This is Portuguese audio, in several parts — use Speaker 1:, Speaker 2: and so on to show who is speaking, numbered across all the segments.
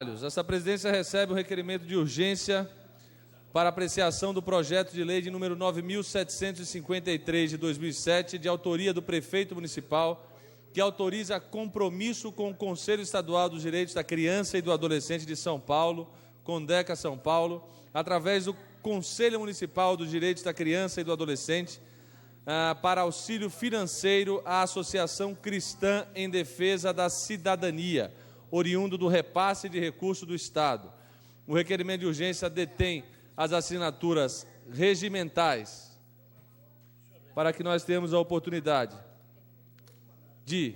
Speaker 1: Essa presidência recebe um requerimento de urgência para apreciação do projeto de lei de número 9.753 de 2007, de autoria do prefeito municipal, que autoriza compromisso com o Conselho Estadual dos Direitos da Criança e do Adolescente de São Paulo, Condeca São Paulo, através do Conselho Municipal dos Direitos da Criança e do Adolescente, para auxílio financeiro à Associação Cristã em Defesa da Cidadania, oriundo do repasse de recursos do Estado. O requerimento de urgência detém as assinaturas regimentais para que nós tenhamos a oportunidade de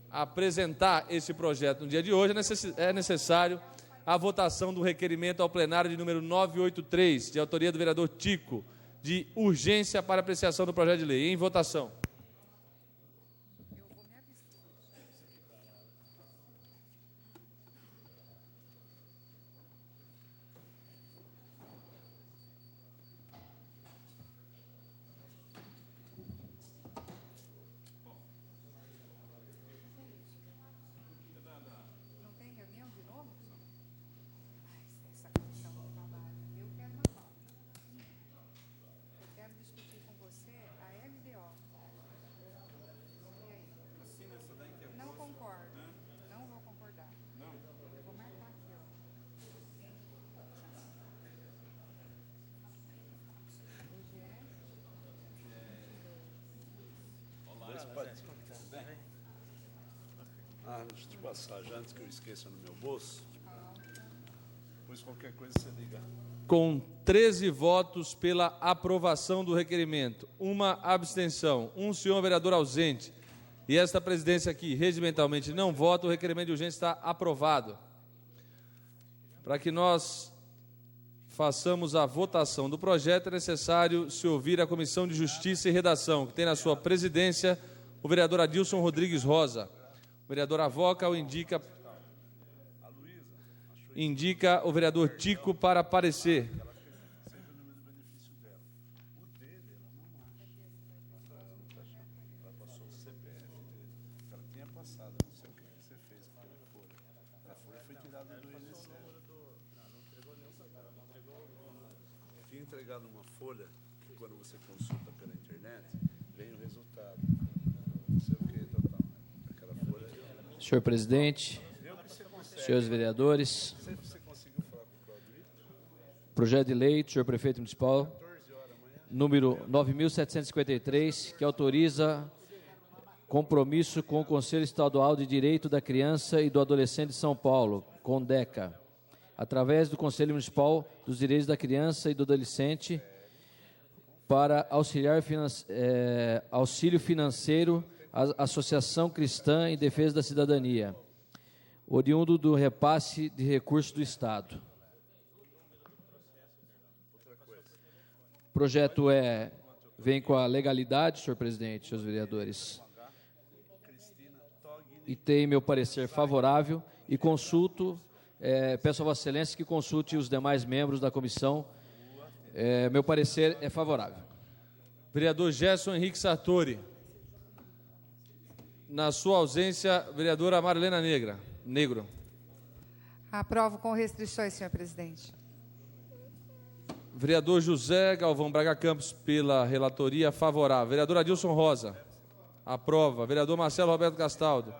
Speaker 1: apresentar esse projeto no dia de hoje. É necessário a votação do requerimento ao plenário de número 983, de autoria do vereador Tico, de urgência para apreciação do projeto de lei. Em votação.
Speaker 2: Deixa eu te passar já, antes que eu esqueça no meu bolso. Depois qualquer coisa você liga.
Speaker 1: Com 13 votos pela aprovação do requerimento, uma abstenção, um senhor vereador ausente, e esta presidência aqui regimentalmente não vota, o requerimento de urgência está aprovado. Para que nós façamos a votação do projeto, é necessário se ouvir a Comissão de Justiça e Redação, que tem na sua presidência o vereador Adilson Rodrigues Rosa. O vereador Avoca o indica o vereador Tico para parecer.
Speaker 2: Tinha entregado uma folha que quando você consulta pela internet, vem o resultado. Não sei o que, total. Aquela folha.
Speaker 3: Senhor presidente, senhores vereadores, projeto de lei do senhor prefeito municipal, número 9.753, que autoriza compromisso com o Conselho Estadual de Direito da Criança e do Adolescente de São Paulo, CONDECA, através do Conselho Municipal dos Direitos da Criança e do Adolescente, para auxílio financeiro à Associação Cristã em Defesa da Cidadania, oriundo do repasse de recursos do Estado. O projeto vem com a legalidade, senhor presidente, senhores vereadores, e tem meu parecer favorável e consulto, peço a Vossa Excelência que consulte os demais membros da comissão. Meu parecer é favorável.
Speaker 1: Vereador Gerson Henrique Sartori. Na sua ausência, vereadora Marilena Negro.
Speaker 4: Aprovo com restrições, senhor presidente.
Speaker 1: Vereador José Galvão Braga Campos, pela relatoria, favorável. Vereador Adilson Rosa. Aprova. Vereador Marcelo Roberto Castaldo.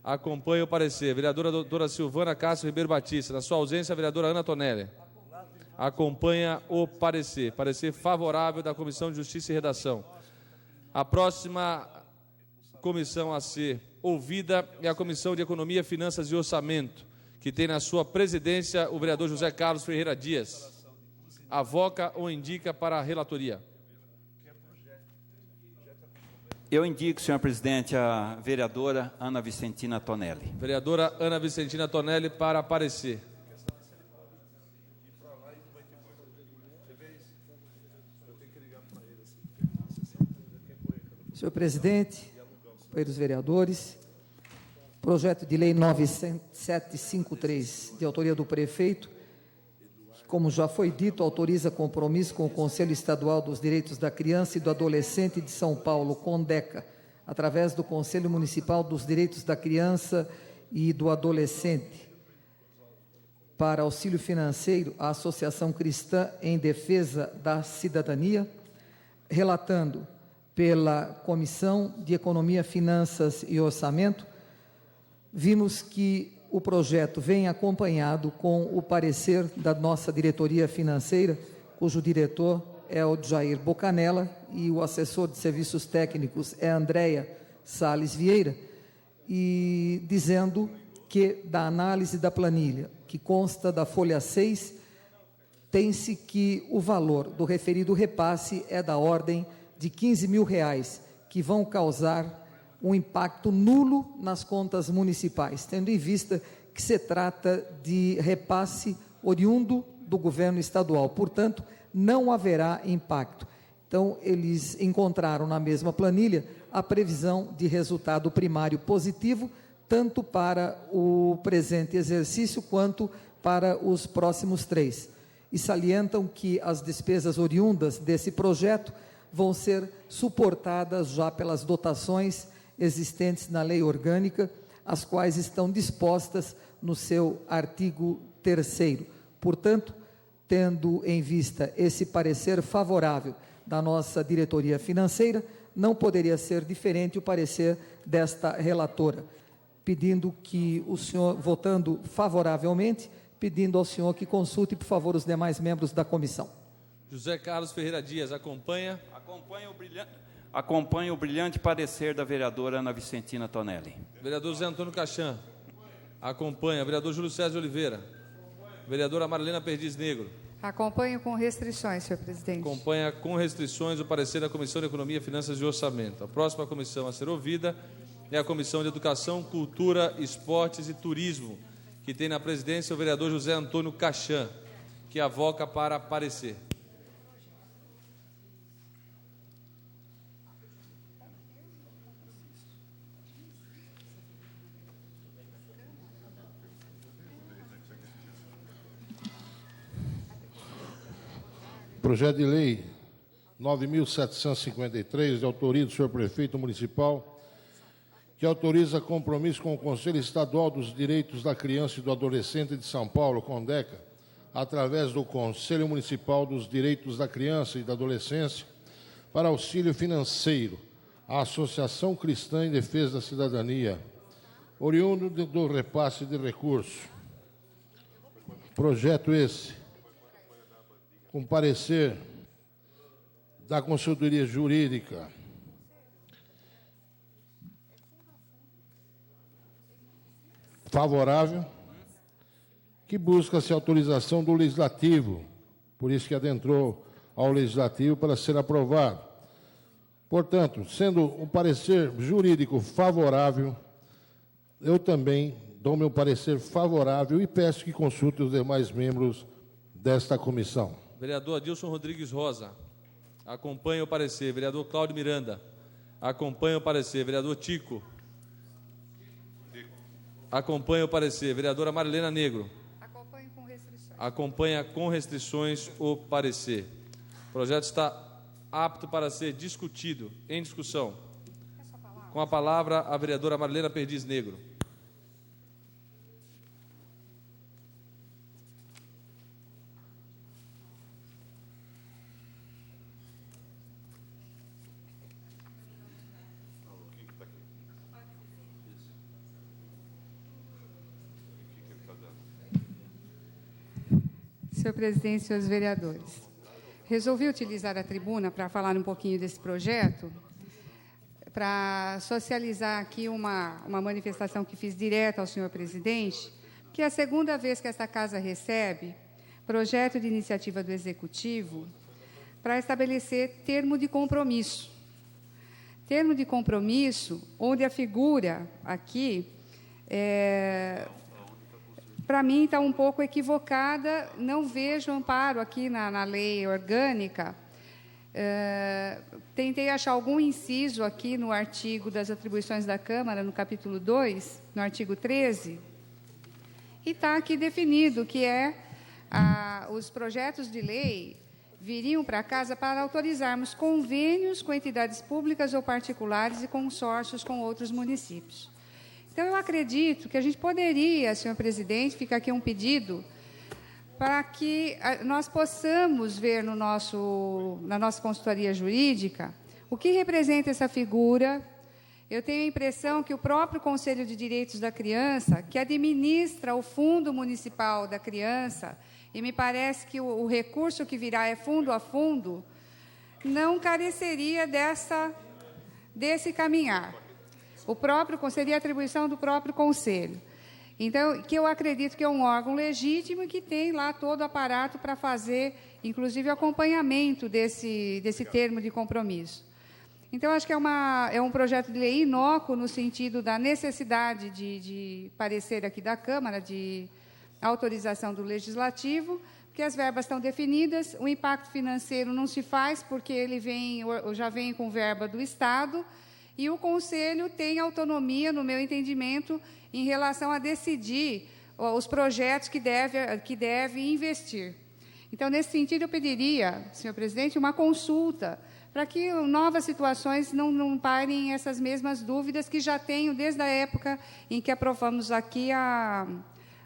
Speaker 1: Acompanha o parecer. Vereadora doutora Silvana Castro Ribeiro Batista. Na sua ausência, vereadora Ana Tonelli. Acompanha o parecer. Parecer favorável da Comissão de Justiça e Redação. A próxima comissão a ser ouvida é a Comissão de Economia, Finanças e Orçamento, que tem na sua presidência o vereador José Carlos Ferreira Dias. Avoca ou indica para a relatoria?
Speaker 5: Eu indico, senhor presidente, a vereadora Ana Vicentina Tonelli.
Speaker 1: Vereadora Ana Vicentina Tonelli para parecer.
Speaker 6: Senhor presidente, companheiros vereadores, projeto de lei 9753, de autoria do prefeito, que, como já foi dito, autoriza compromisso com o Conselho Estadual dos Direitos da Criança e do Adolescente de São Paulo, CONDECA, através do Conselho Municipal dos Direitos da Criança e do Adolescente, para auxílio financeiro à Associação Cristã em Defesa da Cidadania, relatando pela Comissão de Economia, Finanças e Orçamento, vimos que o projeto vem acompanhado com o parecer da nossa diretoria financeira, cujo diretor é o Jair Bocanella e o assessor de serviços técnicos é a Andréia Salles Vieira, e dizendo que da análise da planilha, que consta da folha 6, tem-se que o valor do referido repasse é da ordem de R$15 mil, que vão causar um impacto nulo nas contas municipais, tendo em vista que se trata de repasse oriundo do governo estadual, portanto, não haverá impacto. Então, eles encontraram na mesma planilha a previsão de resultado primário positivo, tanto para o presente exercício quanto para os próximos 3. E salientam que as despesas oriundas desse projeto vão ser suportadas já pelas dotações existentes na lei orgânica, as quais estão dispostas no seu artigo 3º. Portanto, tendo em vista esse parecer favorável da nossa diretoria financeira, não poderia ser diferente o parecer desta relatora, pedindo que o senhor, votando favoravelmente, pedindo ao senhor que consulte, por favor, os demais membros da comissão.
Speaker 1: José Carlos Ferreira Dias, acompanha.
Speaker 5: Acompanho o brilhante parecer da vereadora Ana Vicentina Tonelli.
Speaker 1: Vereador Zé Antônio Cachan, acompanha. Vereador Júlio César de Oliveira. Vereadora Marilena Perdiz Negro.
Speaker 4: Acompanho com restrições, senhor presidente.
Speaker 1: Acompanha com restrições o parecer da Comissão de Economia, Finanças e Orçamento. A próxima comissão a ser ouvida é a Comissão de Educação, Cultura, Esportes e Turismo, que tem na presidência o vereador José Antônio Cachan, que avoca para parecer.
Speaker 7: Projeto de Lei 9.753, de autoria do senhor Prefeito Municipal, que autoriza compromisso com o Conselho Estadual dos Direitos da Criança e do Adolescente de São Paulo, CONDECA, através do Conselho Municipal dos Direitos da Criança e da Adolescência, para auxílio financeiro à Associação Cristã em Defesa da Cidadania, oriundo do repasse de recursos. Projeto esse, com parecer da Consultoria Jurídica, favorável, que busca-se autorização do Legislativo, por isso que adentrou ao Legislativo para ser aprovado. Portanto, sendo um parecer jurídico favorável, eu também dou meu parecer favorável e peço que consulte os demais membros desta comissão.
Speaker 1: Vereador Adilson Rodrigues Rosa, acompanha o parecer. Vereador Cláudio Miranda, acompanha o parecer. Vereador Tico, acompanha o parecer. Vereadora Marilena Negro,
Speaker 4: Acompanho com restrições.
Speaker 1: acompanha com restrições o parecer. O projeto está apto para ser discutido. Em discussão. Com a palavra, a vereadora Marilena Perdiz Negro.
Speaker 4: Senhor presidente, senhores vereadores, resolvi utilizar a tribuna para falar um pouquinho desse projeto, para socializar aqui uma manifestação que fiz direto ao senhor presidente, que é a segunda vez que esta casa recebe projeto de iniciativa do Executivo para estabelecer termo de compromisso. Termo de compromisso, onde a figura aqui para mim, está um pouco equivocada, não vejo amparo aqui na lei orgânica. Tentei achar algum inciso aqui no artigo das atribuições da Câmara, no capítulo 2, no artigo 13, e está aqui definido que os projetos de lei viriam para casa para autorizarmos convênios com entidades públicas ou particulares e consórcios com outros municípios. Então, eu acredito que a gente poderia, senhor presidente, fica aqui um pedido, para que nós possamos ver na nossa consultoria jurídica o que representa essa figura. Eu tenho a impressão que o próprio Conselho de Direitos da Criança, que administra o Fundo Municipal da Criança, e me parece que o recurso que virá é fundo a fundo, não careceria desse caminhar. Seria a atribuição do próprio Conselho. Então, que eu acredito que é um órgão legítimo e que tem lá todo o aparato para fazer, inclusive, o acompanhamento desse termo de compromisso. Então, acho que é um projeto de lei inócuo no sentido da necessidade de parecer aqui da Câmara, de autorização do Legislativo, porque as verbas estão definidas, o impacto financeiro não se faz, porque ele já vem com verba do Estado, e o Conselho tem autonomia, no meu entendimento, em relação a decidir os projetos que deve investir. Então, nesse sentido, eu pediria, senhor presidente, uma consulta para que novas situações não parem essas mesmas dúvidas que já tenho desde a época em que aprovamos aqui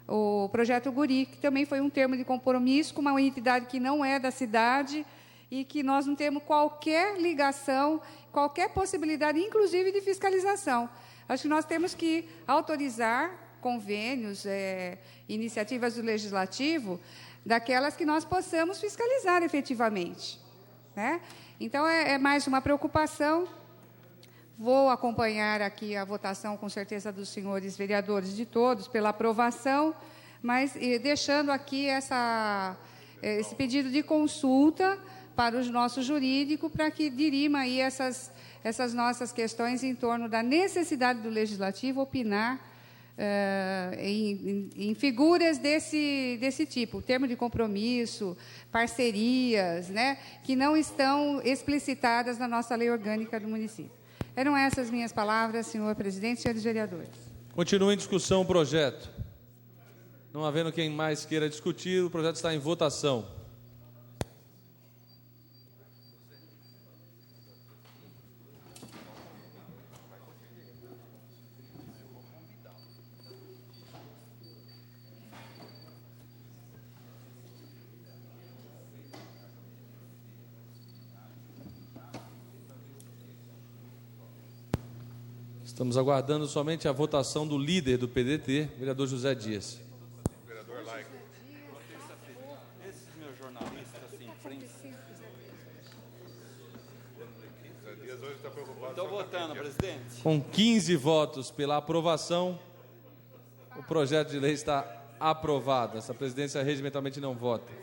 Speaker 4: o projeto Guri, que também foi um termo de compromisso com uma entidade que não é da cidade e que nós não temos qualquer ligação, qualquer possibilidade, inclusive de fiscalização. Acho que nós temos que autorizar convênios, iniciativas do Legislativo, daquelas que nós possamos fiscalizar efetivamente, né? Então, é mais uma preocupação. Vou acompanhar aqui a votação, com certeza, dos senhores vereadores, de todos, pela aprovação, mas deixando aqui esse pedido de consulta para o nosso jurídico, para que dirima aí essas nossas questões em torno da necessidade do Legislativo opinar em figuras desse tipo, termo de compromisso, parcerias, né, que não estão explicitadas na nossa lei orgânica do município. Eram essas minhas palavras, senhor presidente, senhores vereadores.
Speaker 1: Continua em discussão o projeto. Não havendo quem mais queira discutir, o projeto está em votação. Estamos aguardando somente a votação do líder do PDT, vereador José Dias.
Speaker 2: Vereador Laico.
Speaker 5: Esses meus jornalistas, assim, frente.
Speaker 2: José Dias hoje está preocupado.
Speaker 5: Estou votando, presidente.
Speaker 1: Com 15 votos pela aprovação, o projeto de lei está aprovado. Essa presidência regimentalmente não vota.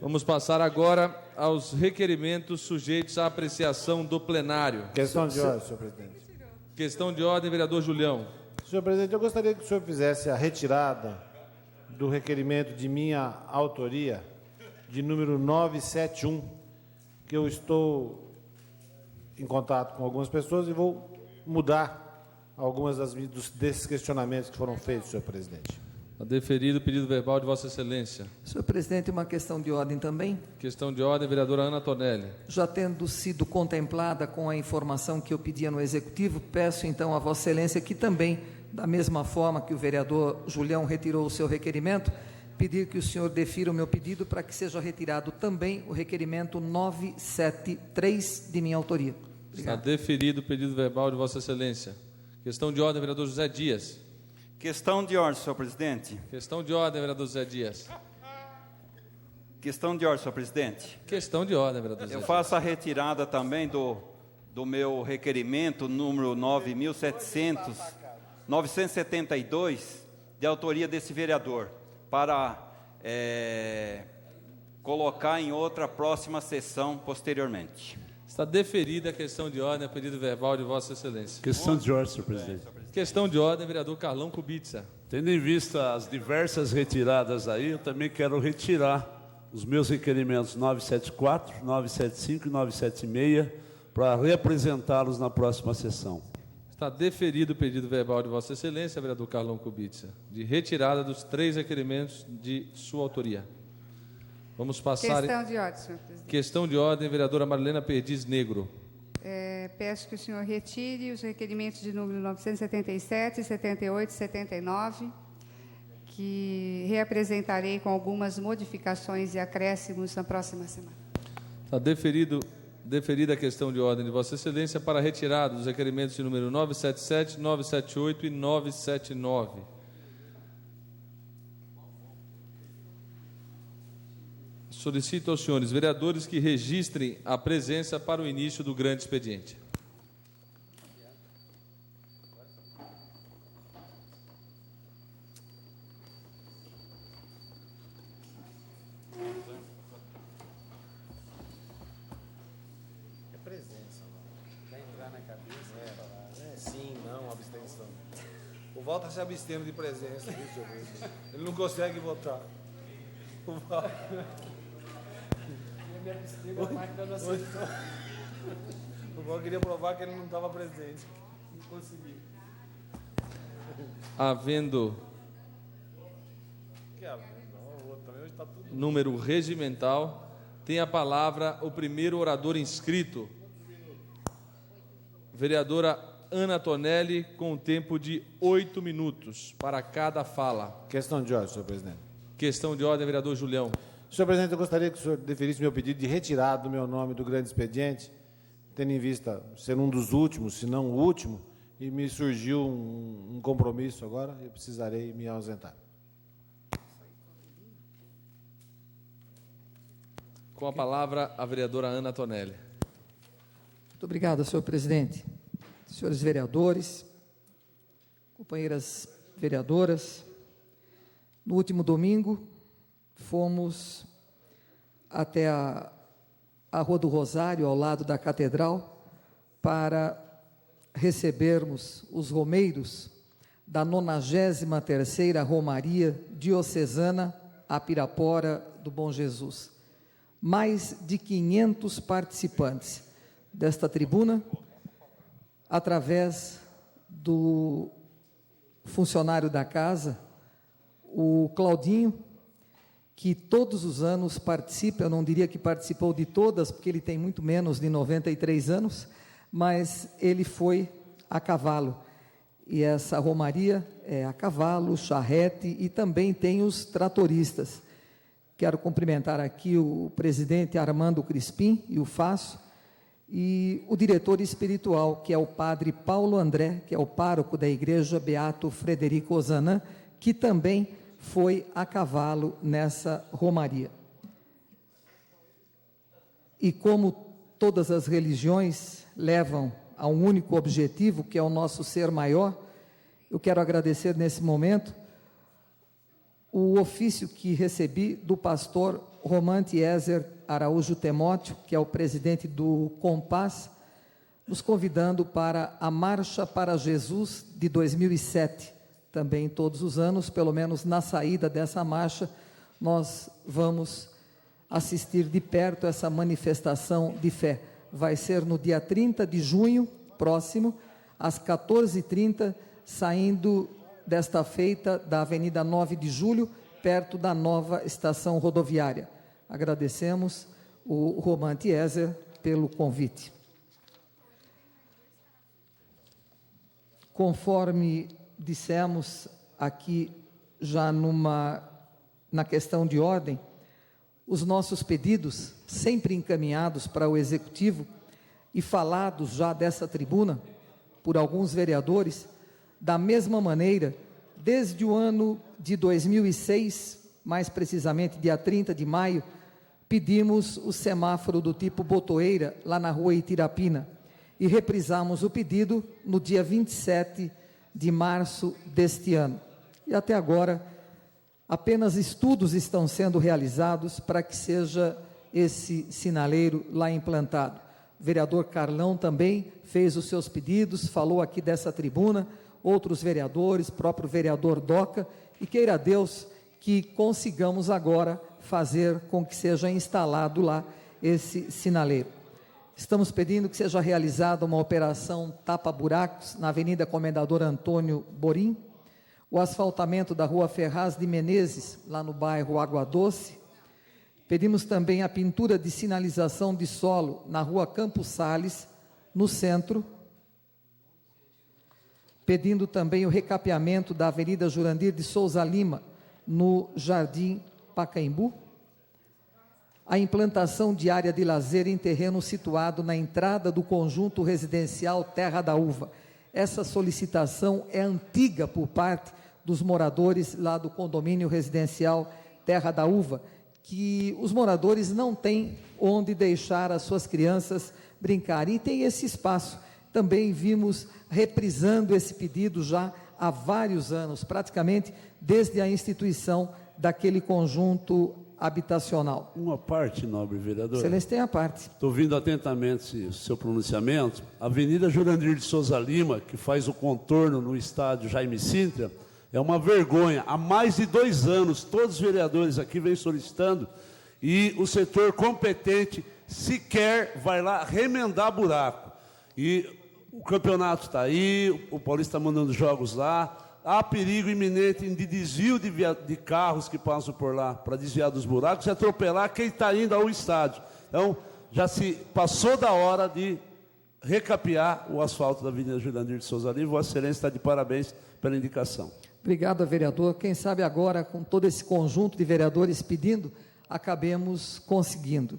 Speaker 1: Vamos passar agora aos requerimentos sujeitos à apreciação do plenário.
Speaker 8: Questão de ordem, senhor presidente.
Speaker 1: Questão de ordem, vereador Julião.
Speaker 8: Senhor presidente, eu gostaria que o senhor fizesse a retirada do requerimento de minha autoria, de número 971, que eu estou em contato com algumas pessoas e vou mudar algumas desses questionamentos que foram feitos, senhor presidente.
Speaker 1: Está deferido o pedido verbal de Vossa Excelência.
Speaker 6: Senhor presidente, uma questão de ordem também.
Speaker 1: Questão de ordem, vereadora Ana Tonelli.
Speaker 6: Já tendo sido contemplada com a informação que eu pedia no Executivo, peço então a Vossa Excelência que também, da mesma forma que o vereador Julião retirou o seu requerimento, pedir que o senhor defira o meu pedido para que seja retirado também o requerimento 973 de minha autoria. Obrigado.
Speaker 1: Está deferido o pedido verbal de Vossa Excelência. Questão de ordem, vereador José Dias.
Speaker 5: Questão de ordem, senhor presidente.
Speaker 1: Questão de ordem, vereador José Dias.
Speaker 5: Questão de ordem, senhor presidente.
Speaker 1: Questão de ordem, vereador José
Speaker 5: Eu
Speaker 1: Dias.
Speaker 5: faço a retirada também do meu requerimento número 972, de autoria desse vereador, para colocar em outra próxima sessão posteriormente.
Speaker 1: Está deferida a questão de ordem, a pedido verbal de Vossa Excelência.
Speaker 9: Questão de ordem, senhor presidente.
Speaker 1: Questão de ordem, vereador Carlão Kubitsa.
Speaker 9: Tendo em vista as diversas retiradas aí, eu também quero retirar os meus requerimentos 974, 975 e 976 para reapresentá-los na próxima sessão.
Speaker 1: Está deferido o pedido verbal de Vossa Excelência, vereador Carlão Kubitsa, de retirada dos 3 requerimentos de sua autoria. Vamos passar...
Speaker 4: Questão de ordem, senhor presidente.
Speaker 1: Questão de ordem, vereadora Marilena Perdiz Negro.
Speaker 4: peço que o senhor retire os requerimentos de número 977, 78 e 79, que reapresentarei com algumas modificações e acréscimos na próxima semana.
Speaker 1: Está deferida a questão de ordem de Vossa Excelência para retirada dos requerimentos de número 977, 978 e 979. Solicito aos senhores vereadores que registrem a presença para o início do grande expediente.
Speaker 8: É presença, vai entrar na cabeça. Sim, não, abstenção. O Walter se abstendo de presença, viu, senhor presidente? Ele não consegue votar. O Walter. O Walter queria provar que ele não estava presente. Não conseguiu.
Speaker 1: Havendo número regimental, tem a palavra o primeiro orador inscrito, vereadora Ana Tonelli, com tempo de 8 minutos para cada fala.
Speaker 8: Questão de ordem, senhor presidente.
Speaker 1: Questão de ordem, vereador Julião.
Speaker 8: Senhor presidente, eu gostaria que o senhor deferisse meu pedido de retirada do meu nome do grande expediente, tendo em vista ser um dos últimos, se não o último, e me surgiu um compromisso agora, eu precisarei me ausentar.
Speaker 1: Com a palavra, a vereadora Ana Tonelli.
Speaker 6: Muito obrigado, senhor presidente. Senhores vereadores, companheiras vereadoras, no último domingo, fomos até a Rua do Rosário, ao lado da Catedral, para recebermos os romeiros da 93ª Romaria Diocesana a Pirapora do Bom Jesus. Mais de 500 participantes desta tribuna, através do funcionário da casa, o Claudinho, que todos os anos participa, eu não diria que participou de todas, porque ele tem muito menos de 93 anos, mas ele foi a cavalo. E essa romaria é a cavalo, charrete, e também tem os tratoristas. Quero cumprimentar aqui o presidente Armando Crispim, e o faço, e o diretor espiritual, que é o padre Paulo André, que é o pároco da igreja Beato Frederico Ozanam, que também foi a cavalo nessa romaria. E como todas as religiões levam a um único objetivo, que é o nosso ser maior, eu quero agradecer nesse momento o ofício que recebi do pastor Romante Ezer Araújo Temóteo, que é o presidente do Compás, nos convidando para a Marcha para Jesus de 2007. Também todos os anos, pelo menos na saída dessa marcha, nós vamos assistir de perto essa manifestação de fé. Vai ser no dia 30 de junho, próximo, às 14h30, saindo desta feita da Avenida 9 de Julho, perto da nova estação rodoviária. Agradecemos o Romante Ezer pelo convite. Conforme dissemos aqui já na questão de ordem, os nossos pedidos, sempre encaminhados para o Executivo e falados já dessa tribuna por alguns vereadores, da mesma maneira, desde o ano de 2006, mais precisamente dia 30 de maio, pedimos o semáforo do tipo botoeira lá na rua Itirapina e reprisamos o pedido no dia 27 de março deste ano. E até agora, apenas estudos estão sendo realizados para que seja esse sinaleiro lá implantado. O vereador Carlão também fez os seus pedidos, falou aqui dessa tribuna, outros vereadores, próprio vereador Doca, e queira Deus que consigamos agora fazer com que seja instalado lá esse sinaleiro. Estamos pedindo que seja realizada uma operação tapa-buracos na Avenida Comendador Antônio Borim, o asfaltamento da Rua Ferraz de Menezes, lá no bairro Água Doce. Pedimos também a pintura de sinalização de solo na Rua Campos Sales, no centro, pedindo também o recapeamento da Avenida Jurandir de Souza Lima, no Jardim Pacaembu, a implantação de área de lazer em terreno situado na entrada do conjunto residencial Terra da Uva. Essa solicitação é antiga por parte dos moradores lá do condomínio residencial Terra da Uva, que os moradores não têm onde deixar as suas crianças brincarem, e tem esse espaço. Também vimos reprisando esse pedido já há vários anos, praticamente desde a instituição daquele conjunto habitacional.
Speaker 9: Uma parte, nobre vereador.
Speaker 6: Excelência, tem a parte.
Speaker 9: Estou ouvindo atentamente o seu pronunciamento. A Avenida Jurandir de Souza Lima, que faz o contorno no estádio Jaime Sintra, é uma vergonha. Há mais de 2 anos, todos os vereadores aqui vêm solicitando, e o setor competente sequer vai lá remendar buraco. E o campeonato está aí, o Paulista está mandando jogos lá, há perigo iminente de desvio de carros que passam por lá para desviar dos buracos e atropelar quem está indo ao estádio. Então, já se passou da hora de recapear o asfalto da Avenida Jurandir de Souza Lima. Vossa Excelência está de parabéns pela indicação.
Speaker 6: Obrigado, vereador. Quem sabe agora, com todo esse conjunto de vereadores pedindo, acabemos conseguindo.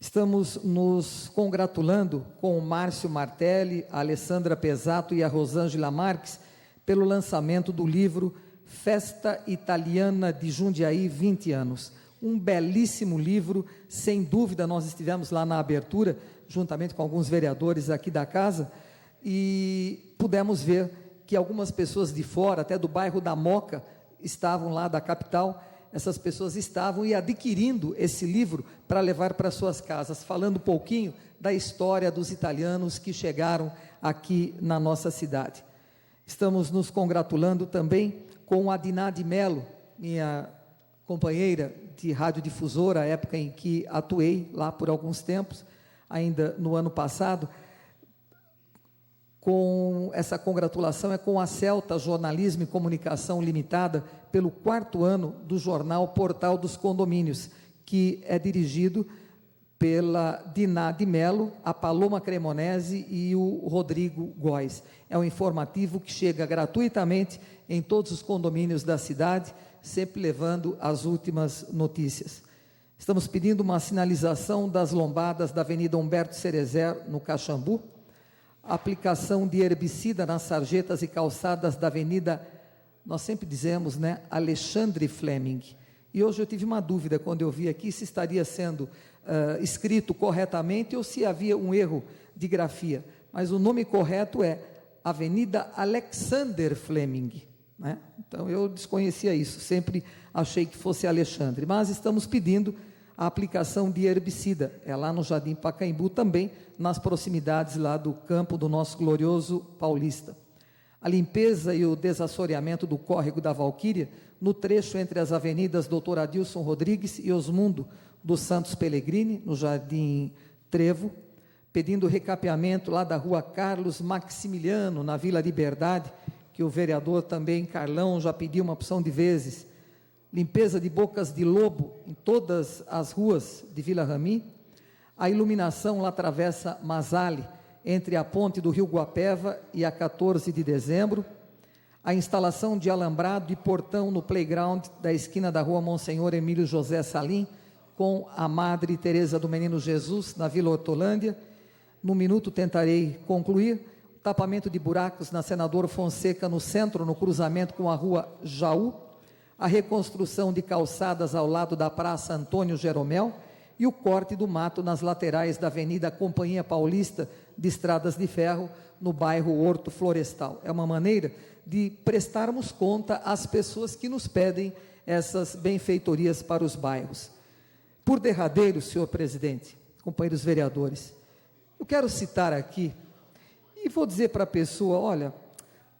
Speaker 6: Estamos nos congratulando com o Márcio Martelli, a Alessandra Pesato e a Rosângela Marques pelo lançamento do livro Festa Italiana de Jundiaí, 20 anos. Um belíssimo livro, sem dúvida. Nós estivemos lá na abertura, juntamente com alguns vereadores aqui da casa, e pudemos ver que algumas pessoas de fora, até do bairro da Moca, estavam lá da capital. Essas pessoas estavam e adquirindo esse livro para levar para suas casas, falando um pouquinho da história dos italianos que chegaram aqui na nossa cidade. Estamos nos congratulando também com a Diná de Melo, minha companheira de radiodifusora, à época em que atuei lá por alguns tempos, ainda no ano passado. Com essa congratulação é com a Celta Jornalismo e Comunicação Limitada, pelo 4º ano do jornal Portal dos Condomínios, que é dirigido pela Diná de Melo, a Paloma Cremonese e o Rodrigo Góes. É um informativo que chega gratuitamente em todos os condomínios da cidade, sempre levando as últimas notícias. Estamos pedindo uma sinalização das lombadas da Avenida Humberto Cerezer, no Caxambu, aplicação de herbicida nas sarjetas e calçadas da Avenida, nós sempre dizemos, né, Alexandre Fleming. E hoje eu tive uma dúvida quando eu vi aqui se estaria sendo escrito corretamente ou se havia um erro de grafia. Mas o nome correto é Avenida Alexander Fleming, né? Então eu desconhecia isso, sempre achei que fosse Alexandre. Mas estamos pedindo a aplicação de herbicida, é lá no Jardim Pacaembu, também nas proximidades lá do campo do nosso glorioso Paulista. A limpeza e o desassoreamento do córrego da Valquíria, no trecho entre as avenidas Doutor Adilson Rodrigues e Osmundo dos Santos Pellegrini, no Jardim Trevo, pedindo recapeamento lá da rua Carlos Maximiliano, na Vila Liberdade, que o vereador também, Carlão, já pediu uma opção de vezes. Limpeza de bocas de lobo em todas as ruas de Vila Rami, a iluminação lá Travessa Masali, entre a ponte do Rio Guapeva e a 14 de dezembro, a instalação de alambrado e portão no playground da esquina da rua Monsenhor Emílio José Salim, com a Madre Teresa do Menino Jesus, na Vila Hortolândia. No minuto tentarei concluir. O tapamento de buracos na Senador Fonseca, no centro, no cruzamento com a rua Jaú, a reconstrução de calçadas ao lado da Praça Antônio Jeromel e o corte do mato nas laterais da Avenida Companhia Paulista de Estradas de Ferro, no bairro Horto Florestal. É uma maneira de prestarmos conta às pessoas que nos pedem essas benfeitorias para os bairros. Por derradeiro, senhor presidente, companheiros vereadores, eu quero citar aqui, e vou dizer para a pessoa, olha,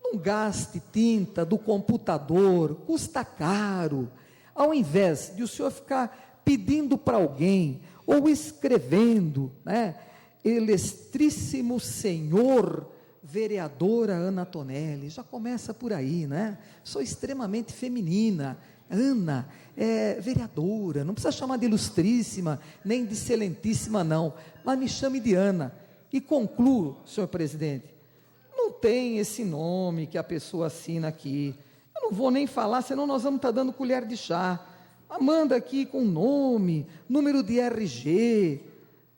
Speaker 6: não gaste tinta do computador, custa caro. Ao invés de o senhor ficar pedindo para alguém, ou escrevendo, né, Ilustríssimo senhor vereadora Ana Tonelli, já começa por aí, né? Sou extremamente feminina, Ana é vereadora, não precisa chamar de ilustríssima, nem de excelentíssima não, mas me chame de Ana, E concluo, senhor presidente, não tem esse nome que a pessoa assina aqui. Eu não vou nem falar, senão nós vamos estar dando colher de chá. Manda aqui com nome, número de RG.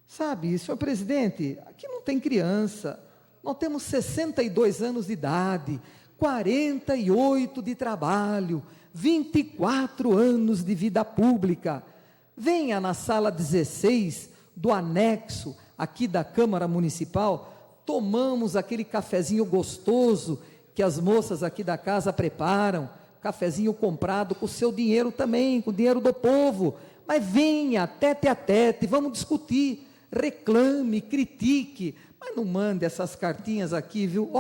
Speaker 6: Sabe, senhor presidente, aqui não tem criança. Nós temos 62 anos de idade, 48 de trabalho, 24 anos de vida pública. Venha na sala 16 do anexo aqui da Câmara Municipal, tomamos aquele cafezinho gostoso que as moças aqui da casa preparam, cafezinho comprado com o seu dinheiro também, com o dinheiro do povo, mas venha tete a tete, vamos discutir, reclame, critique, mas não mande essas cartinhas aqui, viu?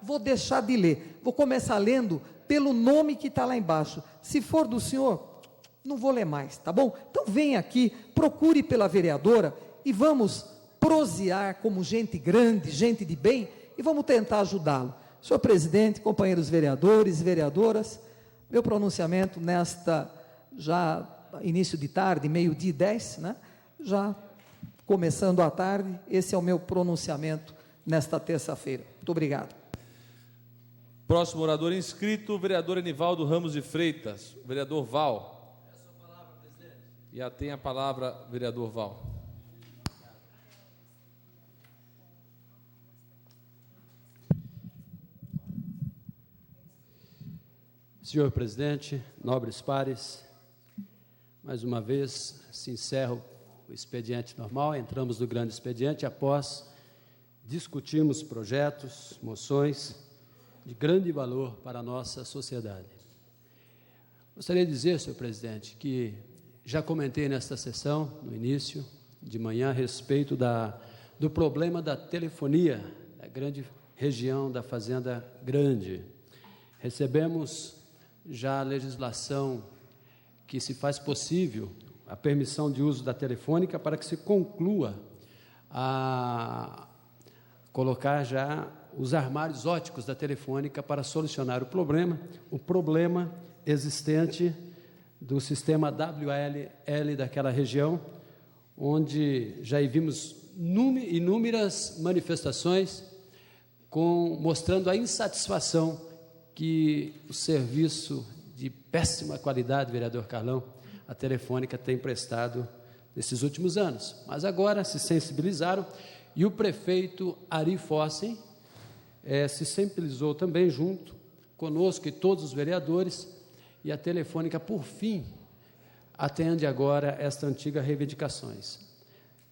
Speaker 6: Vou deixar de ler, vou começar lendo pelo nome que está lá embaixo, se for do senhor, não vou ler mais, tá bom? Então vem aqui, procure pela vereadora e vamos prosear como gente grande, gente de bem, e vamos tentar ajudá-lo. Senhor presidente, companheiros vereadores e vereadoras, meu pronunciamento nesta, já início de tarde, 12h10, né? Já começando a tarde, esse é o meu pronunciamento nesta terça-feira. Muito obrigado.
Speaker 1: Próximo orador inscrito, o vereador Enivaldo Ramos de Freitas, o vereador Val.
Speaker 10: Essa é a palavra, presidente.
Speaker 1: Já tem a palavra, vereador Val.
Speaker 10: Senhor presidente, nobres pares, mais uma vez se encerra o expediente normal, entramos no grande expediente após discutirmos projetos, moções de grande valor para a nossa sociedade. Gostaria de dizer, senhor presidente, que já comentei nesta sessão, no início de manhã, a respeito do problema da telefonia, da grande região da Fazenda Grande. Recebemos já a legislação que se faz possível a permissão de uso da telefônica para que se conclua a colocar já os armários óticos da telefônica para solucionar o problema existente do sistema WLL daquela região, onde já vimos inúmeras manifestações mostrando a insatisfação que o serviço de péssima qualidade, vereador Carlão, a telefônica tem prestado nesses últimos anos. Mas agora se sensibilizaram e o prefeito Ari Fossen se sensibilizou também junto conosco e todos os vereadores, e a telefônica, por fim, atende agora esta antiga reivindicações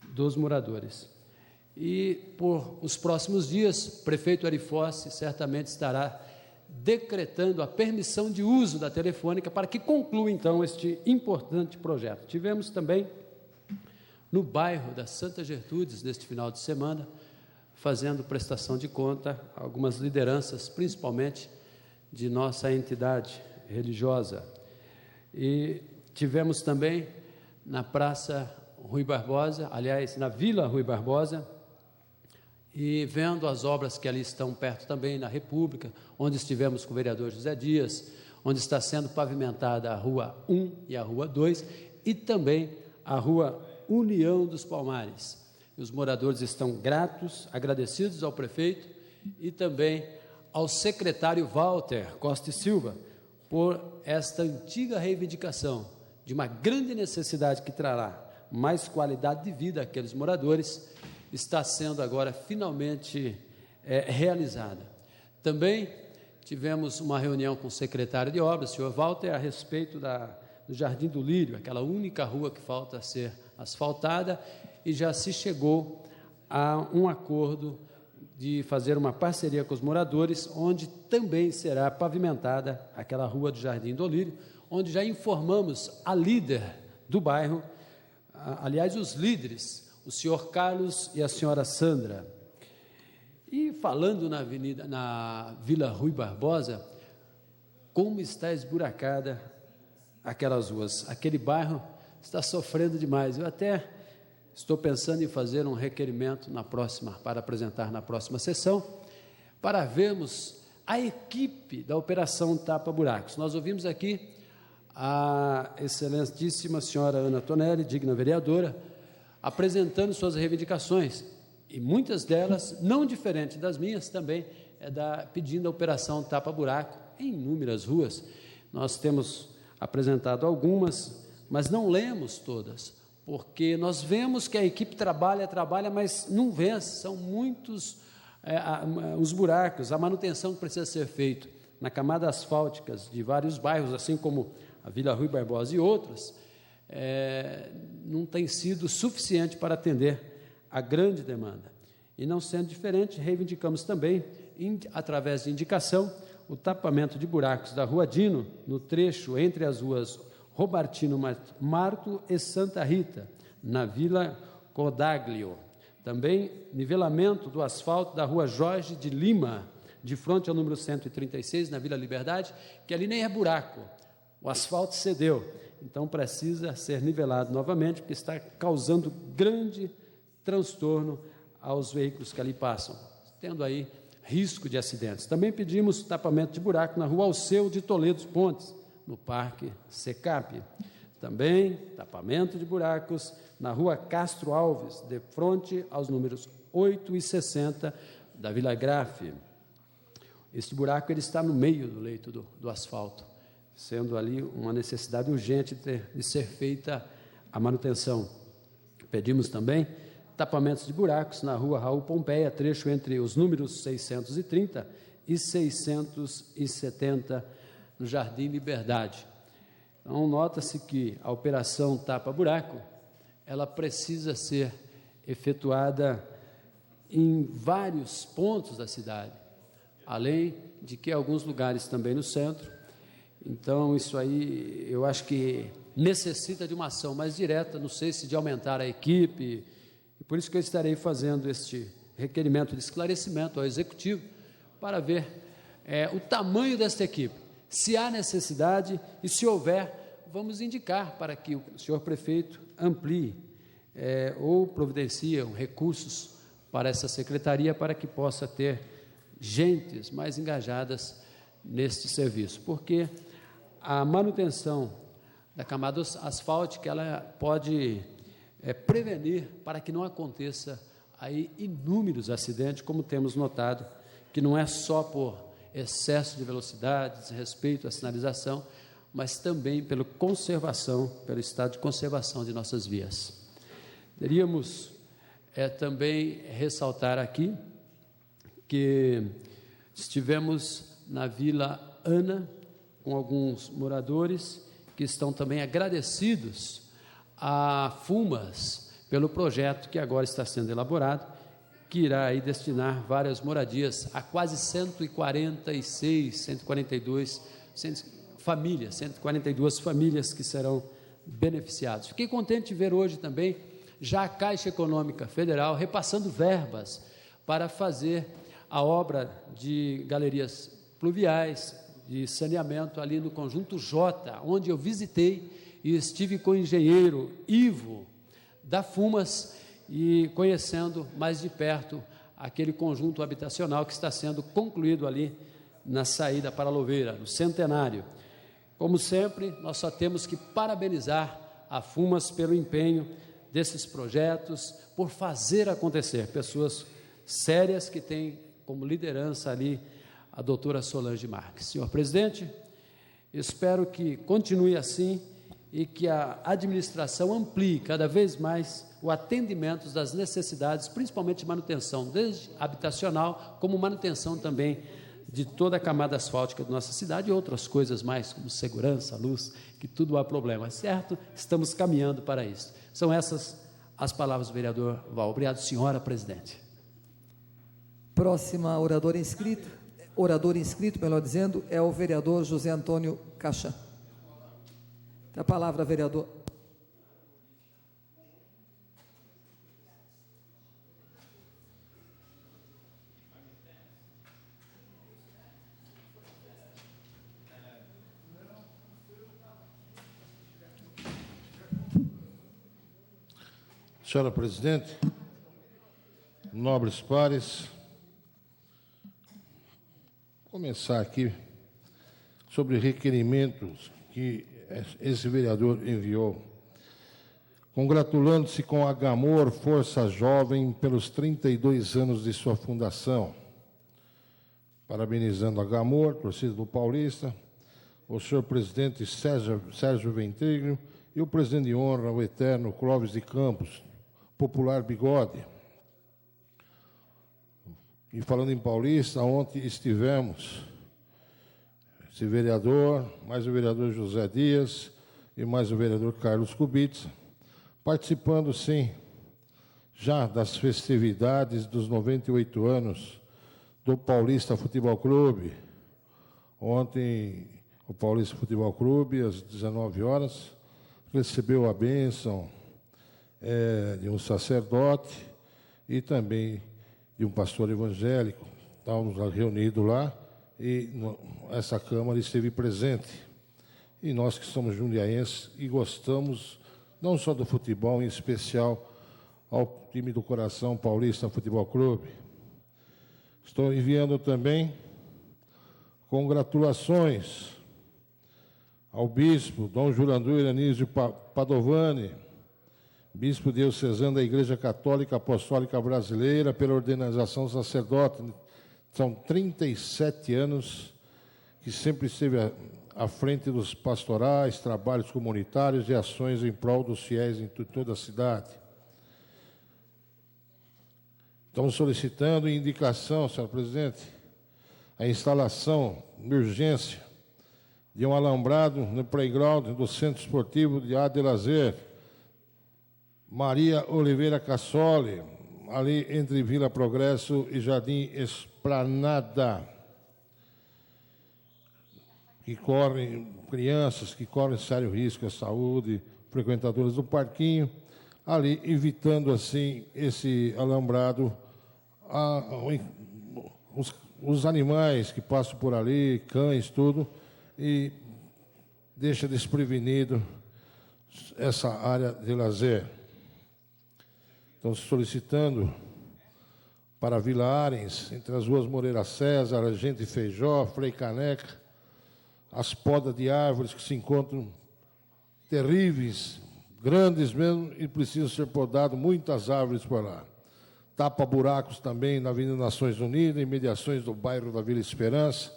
Speaker 10: dos moradores. E por os próximos dias, o prefeito Ari Fossen certamente estará decretando a permissão de uso da telefônica para que conclua, então, este importante projeto. Tivemos também, no bairro da Santa Gertrudes, neste final de semana, fazendo prestação de conta, algumas lideranças, principalmente de nossa entidade religiosa. E tivemos também na Praça Rui Barbosa, aliás, na Vila Rui Barbosa, e vendo as obras que ali estão perto também, na República, onde estivemos com o vereador José Dias, onde está sendo pavimentada a Rua 1 e a Rua 2, e também a Rua União dos Palmares. E os moradores estão gratos, agradecidos ao prefeito e também ao secretário Walter Costa e Silva, por esta antiga reivindicação de uma grande necessidade que trará mais qualidade de vida àqueles moradores, está sendo agora finalmente realizada. Também tivemos uma reunião com o secretário de obras, o senhor Walter, a respeito do Jardim do Lírio, aquela única rua que falta ser asfaltada, e já se chegou a um acordo de fazer uma parceria com os moradores, onde também será pavimentada aquela rua do Jardim do Lírio, onde já informamos a líder do bairro, aliás, os líderes, o senhor Carlos e a senhora Sandra. E falando na Vila Rui Barbosa, como está esburacada aquelas ruas. Aquele bairro está sofrendo demais. Eu até estou pensando em fazer um requerimento para apresentar na próxima sessão, para vermos a equipe da Operação Tapa Buracos. Nós ouvimos aqui a excelentíssima senhora Ana Tonelli, digna vereadora, apresentando suas reivindicações, E muitas delas, não diferente das minhas, também pedindo a operação tapa-buraco em inúmeras ruas. Nós temos apresentado algumas, mas não lemos todas, porque nós vemos que a equipe trabalha, mas não vence, são muitos os buracos, a manutenção que precisa ser feita na camada asfáltica de vários bairros, assim como a Vila Rui Barbosa e outras, não tem sido suficiente para atender a grande demanda. E não sendo diferente, reivindicamos também, através de indicação, o tapamento de buracos da Rua Dino, no trecho entre as ruas Robertino Marto e Santa Rita, na Vila Codaglio. Também nivelamento do asfalto da Rua Jorge de Lima, de frente ao número 136, na Vila Liberdade, que ali nem é buraco, o asfalto cedeu, então precisa ser nivelado novamente, porque está causando grande transtorno aos veículos que ali passam, tendo aí risco de acidentes. Também pedimos tapamento de buraco na Rua Alceu de Toledo Pontes, no Parque Secap. Também tapamento de buracos na Rua Castro Alves, de frente aos números 8 e 60 da Vila Grafe. Este buraco ele está no meio do leito do asfalto, sendo ali uma necessidade urgente de ser feita a manutenção. Pedimos também tapamentos de buracos na Rua Raul Pompeia, trecho entre os números 630 e 670, no Jardim Liberdade. Então, nota-se que a operação tapa-buraco, ela precisa ser efetuada em vários pontos da cidade, além de que alguns lugares também no centro. Então, isso aí, eu acho que necessita de uma ação mais direta, não sei se de aumentar a equipe, e por isso que eu estarei fazendo este requerimento de esclarecimento ao Executivo, para ver o tamanho desta equipe, se há necessidade e, se houver, vamos indicar para que o senhor prefeito amplie ou providencie recursos para essa secretaria, para que possa ter gentes mais engajadas neste serviço, porque a manutenção da camada asfáltica, ela pode prevenir para que não aconteça aí inúmeros acidentes, como temos notado, que não é só por excesso de velocidade, desrespeito à sinalização, mas também pelo estado de conservação de nossas vias. Teríamos também ressaltar aqui que estivemos na Vila Ana com alguns moradores que estão também agradecidos a FUMAS pelo projeto que agora está sendo elaborado, que irá aí destinar várias moradias a quase 142 famílias que serão beneficiadas. Fiquei contente de ver hoje também já a Caixa Econômica Federal repassando verbas para fazer a obra de galerias pluviais, de saneamento ali no Conjunto J, onde eu visitei e estive com o engenheiro Ivo da FUMAS e conhecendo mais de perto aquele conjunto habitacional que está sendo concluído ali na saída para a Louveira, no Centenário. Como sempre, nós só temos que parabenizar a FUMAS pelo empenho desses projetos, por fazer acontecer, pessoas sérias que têm como liderança ali a doutora Solange Marques. Senhor presidente, espero que continue assim e que a administração amplie cada vez mais o atendimento das necessidades, principalmente de manutenção, desde habitacional, como manutenção também de toda a camada asfáltica da nossa cidade e outras coisas mais, como segurança, luz, que tudo há problema, certo? Estamos caminhando para isso. São essas as palavras do vereador Val. Obrigado, senhora presidente.
Speaker 6: Próxima orador inscrito, melhor dizendo, é o vereador José Antônio Caixã. Tem a palavra, vereador.
Speaker 7: Senhora presidente, nobres pares, começar aqui sobre requerimentos que esse vereador enviou congratulando-se com a Gamor Força Jovem pelos 32 anos de sua fundação. Parabenizando a Gamor, torcida do Paulista, o senhor presidente Sérgio Ventriglio e o presidente de honra, o eterno Clóvis de Campos, popular Bigode. E falando em Paulista, ontem estivemos, esse vereador, mais o vereador José Dias e mais o vereador Carlos Kubitsa, participando, sim, já das festividades dos 98 anos do Paulista Futebol Clube. Ontem, o Paulista Futebol Clube, às 19 horas, recebeu a bênção de um sacerdote e também de um pastor evangélico. Estávamos reunidos lá e essa Câmara esteve presente. E nós que somos jundiaenses e gostamos não só do futebol, em especial ao time do coração Paulista Futebol Clube. Estou enviando também congratulações ao bispo Dom Jurandir Anísio Padovani, bispo diocesano da Igreja Católica Apostólica Brasileira, pela ordenação sacerdote. São 37 anos que sempre esteve à frente dos pastorais, trabalhos comunitários e ações em prol dos fiéis em toda a cidade. Estamos solicitando indicação, senhor presidente, a instalação de urgência de um alambrado no playground do Centro Esportivo de A de Lazer, Maria Oliveira Cassoli, ali entre Vila Progresso e Jardim Esplanada, que correm, crianças que correm sério risco à saúde, frequentadores do parquinho, ali evitando, assim, esse alambrado, os animais que passam por ali, cães, tudo, e deixa desprevenido essa área de lazer. Estão solicitando para Vila Arens, entre as ruas Moreira César, Agente Feijó, Frei Caneca, as podas de árvores que se encontram terríveis, grandes mesmo, e precisam ser podadas muitas árvores por lá. Tapa buracos também na Avenida Nações Unidas, em mediações do bairro da Vila Esperança.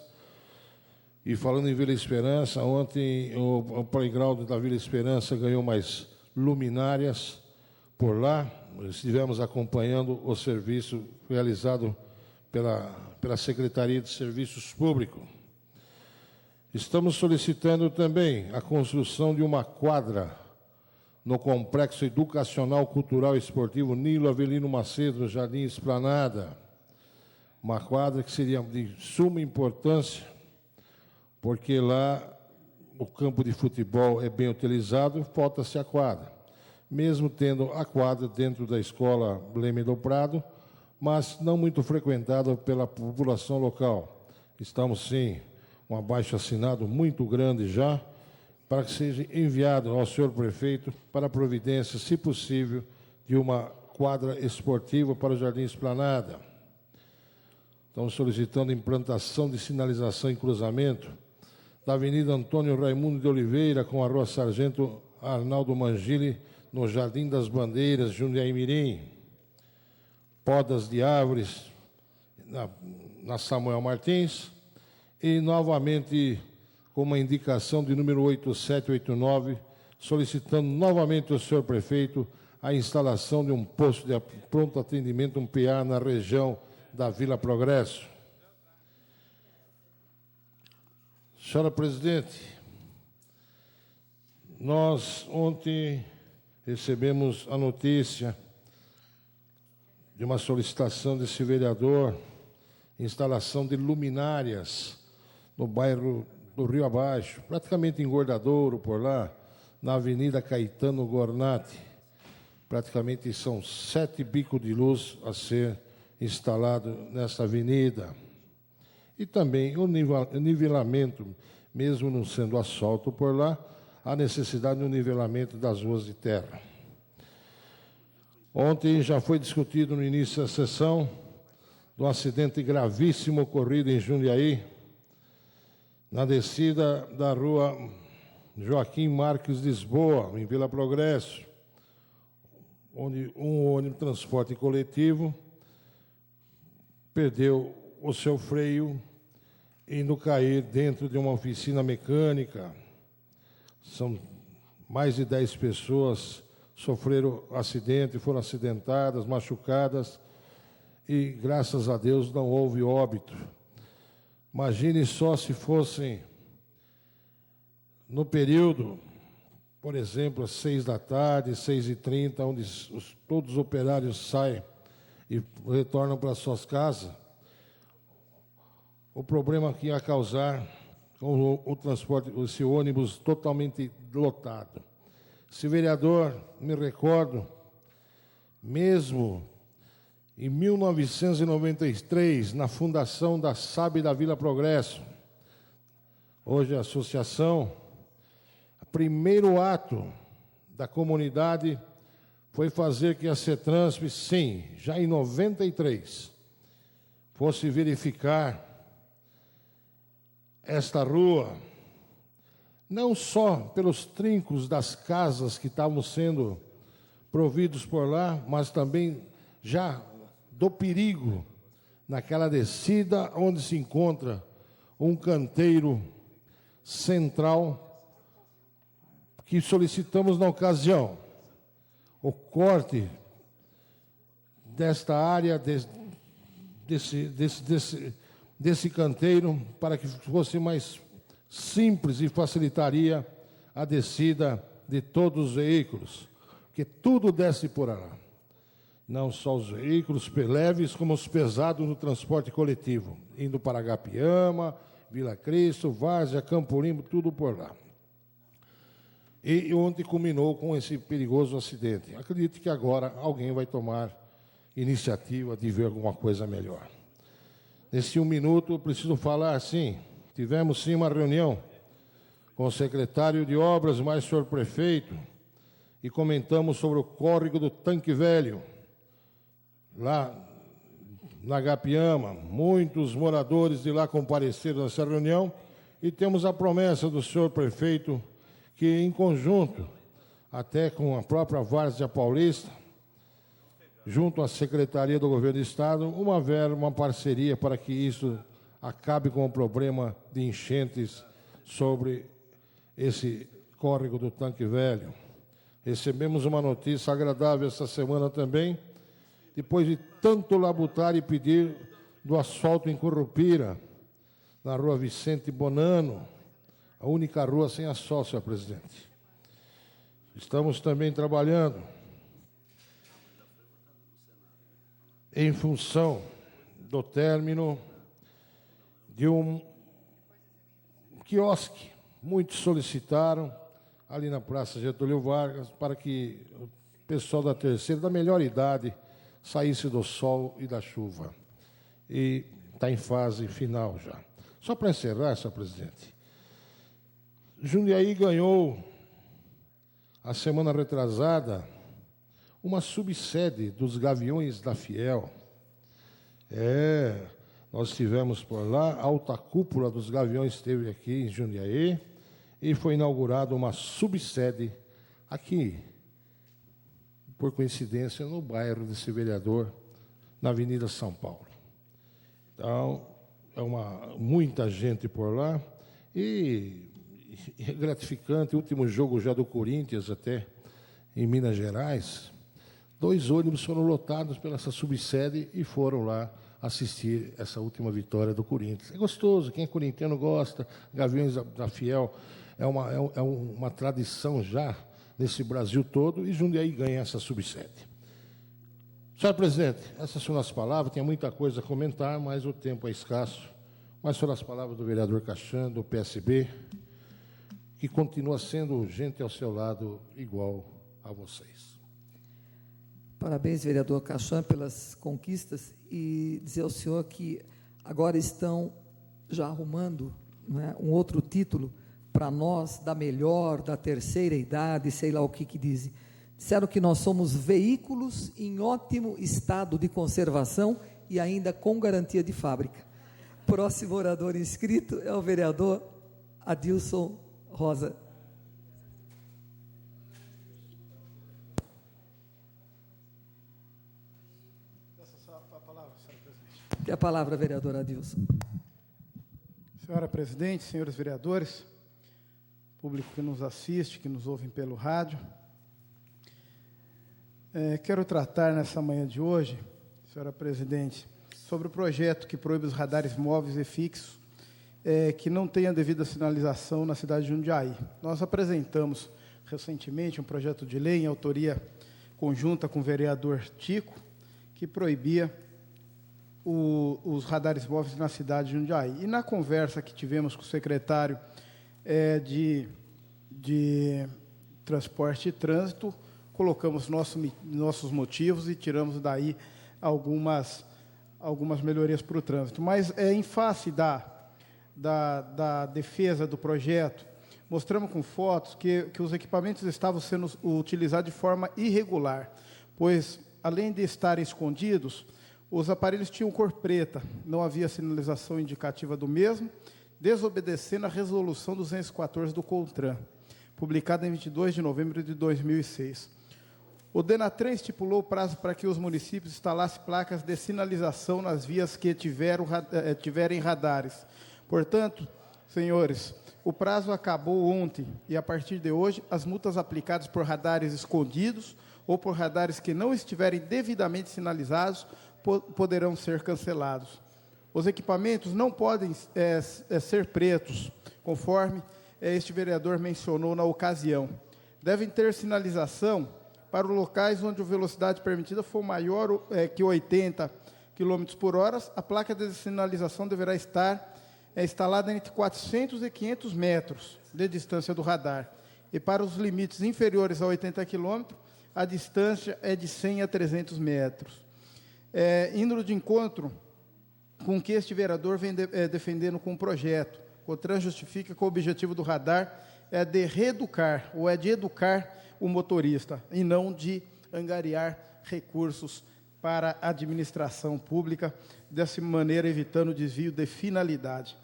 Speaker 7: E falando em Vila Esperança, ontem o playground da Vila Esperança ganhou mais luminárias por lá. Estivemos acompanhando o serviço realizado pela Secretaria de Serviços Públicos. Estamos solicitando também a construção de uma quadra no Complexo Educacional, Cultural e Esportivo Nilo Avelino Macedo, no Jardim Esplanada. Uma quadra que seria de suma importância, porque lá o campo de futebol é bem utilizado, falta-se a quadra. Mesmo tendo a quadra dentro da escola Leme do Prado, mas não muito frequentada pela população local. Estamos, sim, um abaixo-assinado muito grande já, para que seja enviado ao senhor prefeito para a providência, se possível, de uma quadra esportiva para o Jardim Esplanada. Estamos solicitando a implantação de sinalização em cruzamento da Avenida Antônio Raimundo de Oliveira com a Rua Sargento Arnaldo Mangili, no Jardim das Bandeiras, Jundiaí Mirim. Podas de árvores na Samuel Martins. E, novamente, com uma indicação de número 8789, solicitando novamente ao senhor prefeito a instalação de um posto de pronto atendimento, um PA, na região da Vila Progresso. Senhora presidente, nós ontem recebemos a notícia de uma solicitação desse vereador, instalação de luminárias no bairro do Rio Abaixo, praticamente engordadouro por lá, na Avenida Caetano Gornati. Praticamente são 7 bicos de luz a ser instalado nessa avenida. E também o nivelamento, mesmo não sendo asfalto por lá, a necessidade do nivelamento das ruas de terra. Ontem já foi discutido no início da sessão do acidente gravíssimo ocorrido em Jundiaí, na descida da rua Joaquim Marques Lisboa, em Vila Progresso, onde um ônibus de transporte coletivo perdeu o seu freio, indo cair dentro de uma oficina mecânica. São mais de 10 pessoas sofreram acidente, foram acidentadas, machucadas, e, graças a Deus, não houve óbito. Imagine só se fossem, no período, por exemplo, às 6 da tarde, 6h30, onde todos os operários saem e retornam para suas casas, o problema que ia causar com o transporte, esse ônibus totalmente lotado. Esse vereador, me recordo, mesmo em 1993, na fundação da SAB da Vila Progresso, hoje a associação, o primeiro ato da comunidade foi fazer que a CETRANSP, sim, já em 93, fosse verificar esta rua, não só pelos trincos das casas que estavam sendo providos por lá, mas também já do perigo naquela descida onde se encontra um canteiro central que solicitamos na ocasião o corte desta área, desse canteiro, para que fosse mais simples e facilitaria a descida de todos os veículos, que tudo desce por lá. Não só os veículos leves, como os pesados no transporte coletivo, indo para Gapiama, Vila Cristo, Várzea, Campo Limpo, tudo por lá. E ontem culminou com esse perigoso acidente. Acredito que agora alguém vai tomar iniciativa de ver alguma coisa melhor. Nesse 1 minuto, eu preciso falar, sim, tivemos sim uma reunião com o secretário de Obras, mais o senhor prefeito, e comentamos sobre o córrego do Tanque Velho, lá na Gapiama. Muitos moradores de lá compareceram nessa reunião e temos a promessa do senhor prefeito que, em conjunto, até com a própria Várzea Paulista, junto à Secretaria do Governo do Estado, uma parceria para que isso acabe com o problema de enchentes sobre esse córrego do Tanque Velho. Recebemos uma notícia agradável essa semana também, depois de tanto labutar e pedir do asfalto em Curupira, na rua Vicente Bonano, a única rua sem asfalto, senhor presidente. Estamos também trabalhando em função do término de um quiosque. Muitos solicitaram ali na Praça Getúlio Vargas para que o pessoal da terceira, da melhor idade, saísse do sol e da chuva. E está em fase final já. Só para encerrar, senhor presidente, Jundiaí ganhou, a semana retrasada, uma subsede dos Gaviões da Fiel. Nós estivemos por lá, a alta cúpula dos Gaviões esteve aqui em Jundiaí e foi inaugurada uma subsede aqui, por coincidência, no bairro desse vereador, na Avenida São Paulo. Então, muita gente por lá e é gratificante. O último jogo já do Corinthians, até em Minas Gerais, 2 ônibus foram lotados pela essa subsede e foram lá assistir essa última vitória do Corinthians. É gostoso, quem é corintiano gosta. Gaviões da Fiel é uma tradição já nesse Brasil todo, e Jundiaí ganha essa subsede. Senhor presidente, essas são as palavras, tem muita coisa a comentar, mas o tempo é escasso. Mas foram as palavras do vereador Cachan, do PSB, que continua sendo gente ao seu lado, igual a vocês.
Speaker 6: Parabéns, vereador Cachan, pelas conquistas, e dizer ao senhor que agora estão já arrumando, né, um outro título para nós, da melhor, da terceira idade, sei lá o que dizem. Disseram que nós somos veículos em ótimo estado de conservação e ainda com garantia de fábrica. Próximo orador inscrito é o vereador Adilson Rosa. Tem a palavra, vereador Adilson.
Speaker 11: Senhora presidente, senhores vereadores, público que nos assiste, que nos ouve pelo rádio, quero tratar nessa manhã de hoje, senhora presidente, sobre o projeto que proíbe os radares móveis e fixos que não tenham devida sinalização na cidade de Jundiaí. Nós apresentamos recentemente um projeto de lei em autoria conjunta com o vereador Tico, que proibia os radares móveis na cidade de Jundiaí. E na conversa que tivemos com o secretário de Transporte e Trânsito, colocamos nossos motivos e tiramos daí algumas melhorias para o trânsito. Mas, em face da defesa do projeto, mostramos com fotos que os equipamentos estavam sendo utilizados de forma irregular, pois, além de estarem escondidos, os aparelhos tinham cor preta, não havia sinalização indicativa do mesmo, desobedecendo a Resolução 214 do CONTRAN, publicada em 22 de novembro de 2006. O DENATRAN estipulou o prazo para que os municípios instalassem placas de sinalização nas vias que tiverem radares. Portanto, senhores, o prazo acabou ontem e, a partir de hoje, as multas aplicadas por radares escondidos ou por radares que não estiverem devidamente sinalizados poderão ser cancelados. Os equipamentos não podem ser pretos, conforme este vereador mencionou na ocasião. Devem ter sinalização para os locais onde a velocidade permitida for maior que 80 km por hora. A placa de sinalização deverá estar instalada entre 400 e 500 metros de distância do radar. E para os limites inferiores a 80 km, a distância é de 100 a 300 metros. Indo de encontro com o que este vereador vem defendendo com o projeto, o CONTRAN justifica que o objetivo do radar é de reeducar, ou é de educar o motorista, e não de angariar recursos para a administração pública, dessa maneira evitando o desvio de finalidade.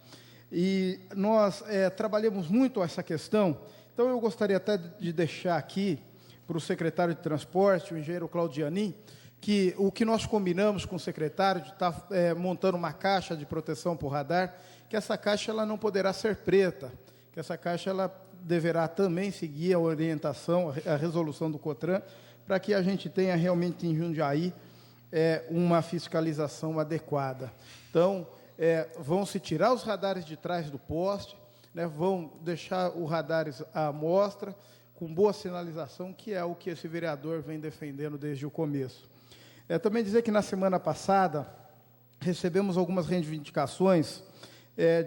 Speaker 11: E nós trabalhamos muito essa questão, então eu gostaria até de deixar aqui para o secretário de Transporte, o engenheiro Claudianin, que o que nós combinamos com o secretário de estar montando uma caixa de proteção para o radar, que essa caixa ela não poderá ser preta, que essa caixa ela deverá também seguir a orientação, a resolução do CONTRAN, para que a gente tenha realmente em Jundiaí uma fiscalização adequada. Então, vão se tirar os radares de trás do poste, né, vão deixar os radares à mostra, com boa sinalização, que é o que esse vereador vem defendendo desde o começo. Também dizer que na semana passada recebemos algumas reivindicações